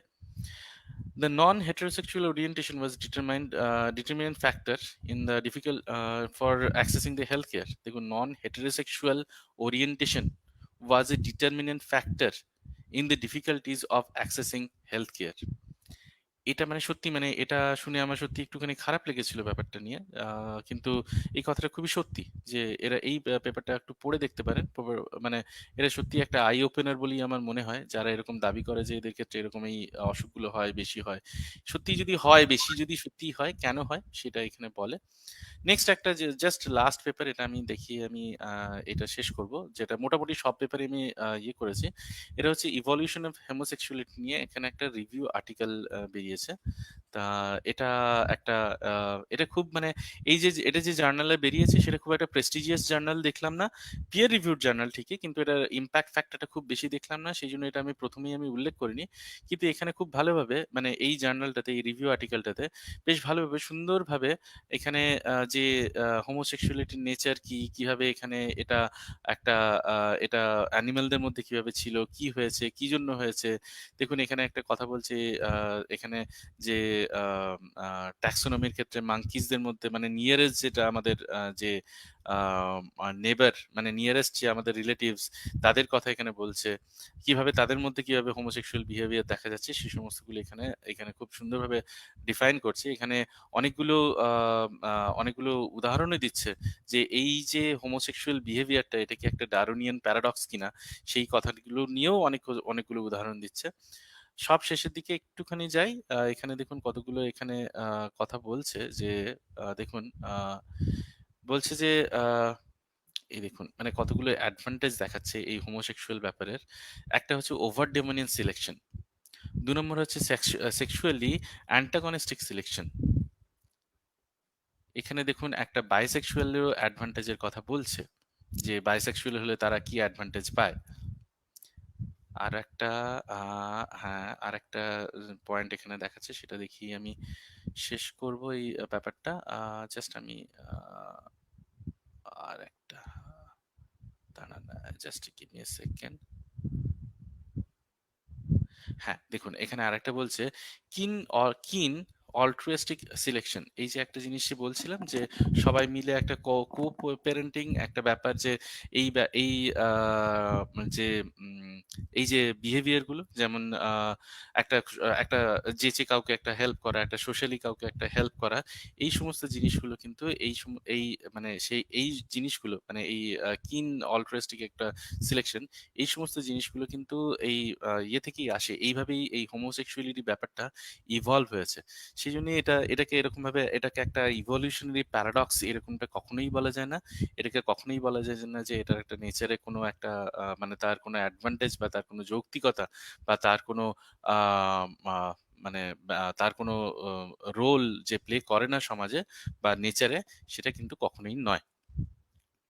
The non-heterosexual orientation was determinant factor in the difficult for accessing the healthcare. দেখুন, non-heterosexual orientation was a determinant factor in the difficulties of accessing healthcare. এটা মানে সত্যি, মানে এটা শুনে আমার সত্যি একটুখানি খারাপ লেগেছিল ব্যাপারটা নিয়ে। কিন্তু এই কথাটা খুবই সত্যি যে এরা এই পেপারটা একটু পড়ে দেখতে পারেন। মানে এটা সত্যি একটা আই ওপেনার বলেই আমার মনে হয়, যারা এরকম দাবি করে যে এদের ক্ষেত্রে এরকম এই অসুখগুলো হয়, বেশি হয়। সত্যি যদি হয়, বেশি যদি সত্যিই হয়, কেন হয় সেটা এখানে বলে। নেক্সট একটা যে জাস্ট লাস্ট পেপার, এটা আমি দেখি আমি এটা শেষ করব, যেটা মোটামুটি সব পেপারে আমি ইয়ে করেছি। এটা হচ্ছে ইভলিউশন অফ হোমোসেক্সুয়ালিটি নিয়ে এখানে একটা রিভিউ আর্টিকেল বেরিয়েছে। তা এটা একটা এটা খুব মানে এই যে এটা যে জার্নালে বেরিয়েছে সেটা খুব একটা প্রেস্টিজিয়াস জার্নাল দেখলাম না, পিয়ার রিভিউড জার্নাল ঠিকই, কিন্তু এটার ইম্প্যাক্ট ফ্যাক্টরটা খুব বেশি দেখলাম না, সেই জন্য এটা আমি প্রথমেই আমি উল্লেখ করিনি। কিন্তু এখানে খুব ভালোভাবে মানে এই জার্নালটাতে, এই রিভিউ আর্টিকেলটাতে বেশ ভালোভাবে সুন্দরভাবে এখানে যে হোমোসেক্সুয়ালিটির নেচার কি, কিভাবে এখানে এটা একটা এটা অ্যানিমালদের মধ্যে কিভাবে ছিল, কি হয়েছে, কি জন্য হয়েছে। দেখুন এখানে একটা কথা বলছে, এখানে যে ট্যাক্সোনমির ক্ষেত্রে মাঙ্কিসদের মধ্যে মানে নিয়ারেস্ট যেটা আমাদের যে নেবার মানে নিয়ারেস্ট যে আমাদের রিলেটিভস, তাদের কথা এখানে বলছে, কিভাবে তাদের মধ্যে কিভাবে হোমোসেক্সুয়াল বিহেভিয়ার দেখা যাচ্ছে সেই সমস্তগুলো এখানে এখানে খুব সুন্দরভাবে ডিফাইন করছে। এখানে অনেকগুলো অনেকগুলো উদাহরণই দিচ্ছে যে এই যে হোমোসেক্সুয়াল বিহেভিয়ারটা, এটা কি একটা ডারউইনিয়ান প্যারাডক্স কিনা, সেই কথাগুলো নিয়েও অনেকগুলো উদাহরণ দিচ্ছে। সব শেষের দিকে একটুখানি যাই, এখানে দেখুন কতগুলো এখানে কথা বলছে যে দেখুন বলছে যে এই দেখুন মানে কতগুলো অ্যাডভান্টেজ দেখাচ্ছে এই হোমোসেক্সুয়াল ব্যাপারের। একটা হচ্ছে ওভার ডোমিনেন্ট সিলেকশন, ২ নম্বর হচ্ছে সেক্সুয়ালি অ্যান্টাগনিস্টিক সিলেকশন। এখানে দেখুন একটা বাইসেক্সুয়ালেরও অ্যাডভান্টেজের কথা বলছে, যে বাইসেক্সুয়াল হলে তারা কি অ্যাডভান্টেজ পায়। আর একটা হ্যাঁ, আর একটা পয়েন্ট এখানে দেখাচ্ছে, সেটা দেখি আমি শেষ করব এই ব্যাপারটা। জাস্ট আমি আর একটা দাঁড়ান, just give me a second. হ্যাঁ দেখুন এখানে আরেকটা বলছে, কিন অল্ট্রুইস্টিক সিলেকশন, এই যে একটা জিনিসই বলছিলাম যে সবাই মিলে একটা কো প্যারেন্টিং একটা ব্যাপার, যে এই যে এই যে বিহেভিয়ার গুলো, যেমন একটা একটা যেচে কাউকে একটা হেল্প করা, একটা সোশ্যালি কাউকে একটা হেল্প করা, এই সমস্ত জিনিসগুলো কিন্তু এই মানে সেই এই জিনিসগুলো মানে এই কিন অল্ট্রুইস্টিক একটা সিলেকশন, এই সমস্ত জিনিসগুলো কিন্তু এই ইয়ে থেকেই আসে, এইভাবেই এই হোমোসেক্সুয়ালিটি ব্যাপারটা ইভলভ হয়েছে। সেজন্য এটাকে এরকমভাবে এটাকে একটা ইভলিউশনারি প্যারাডক্স এরকমটা কখনোই বলা যায় না। এটাকে কখনোই বলা যায় না যে এটার একটা নেচারে কোনো একটা মানে তার কোনো অ্যাডভান্টেজ বা তার কোনো যৌক্তিকতা বা তার কোনো আ মা মানে তার কোনো রোল যে প্লে করে না সমাজে বা নেচারে, সেটা কিন্তু কখনোই নয়।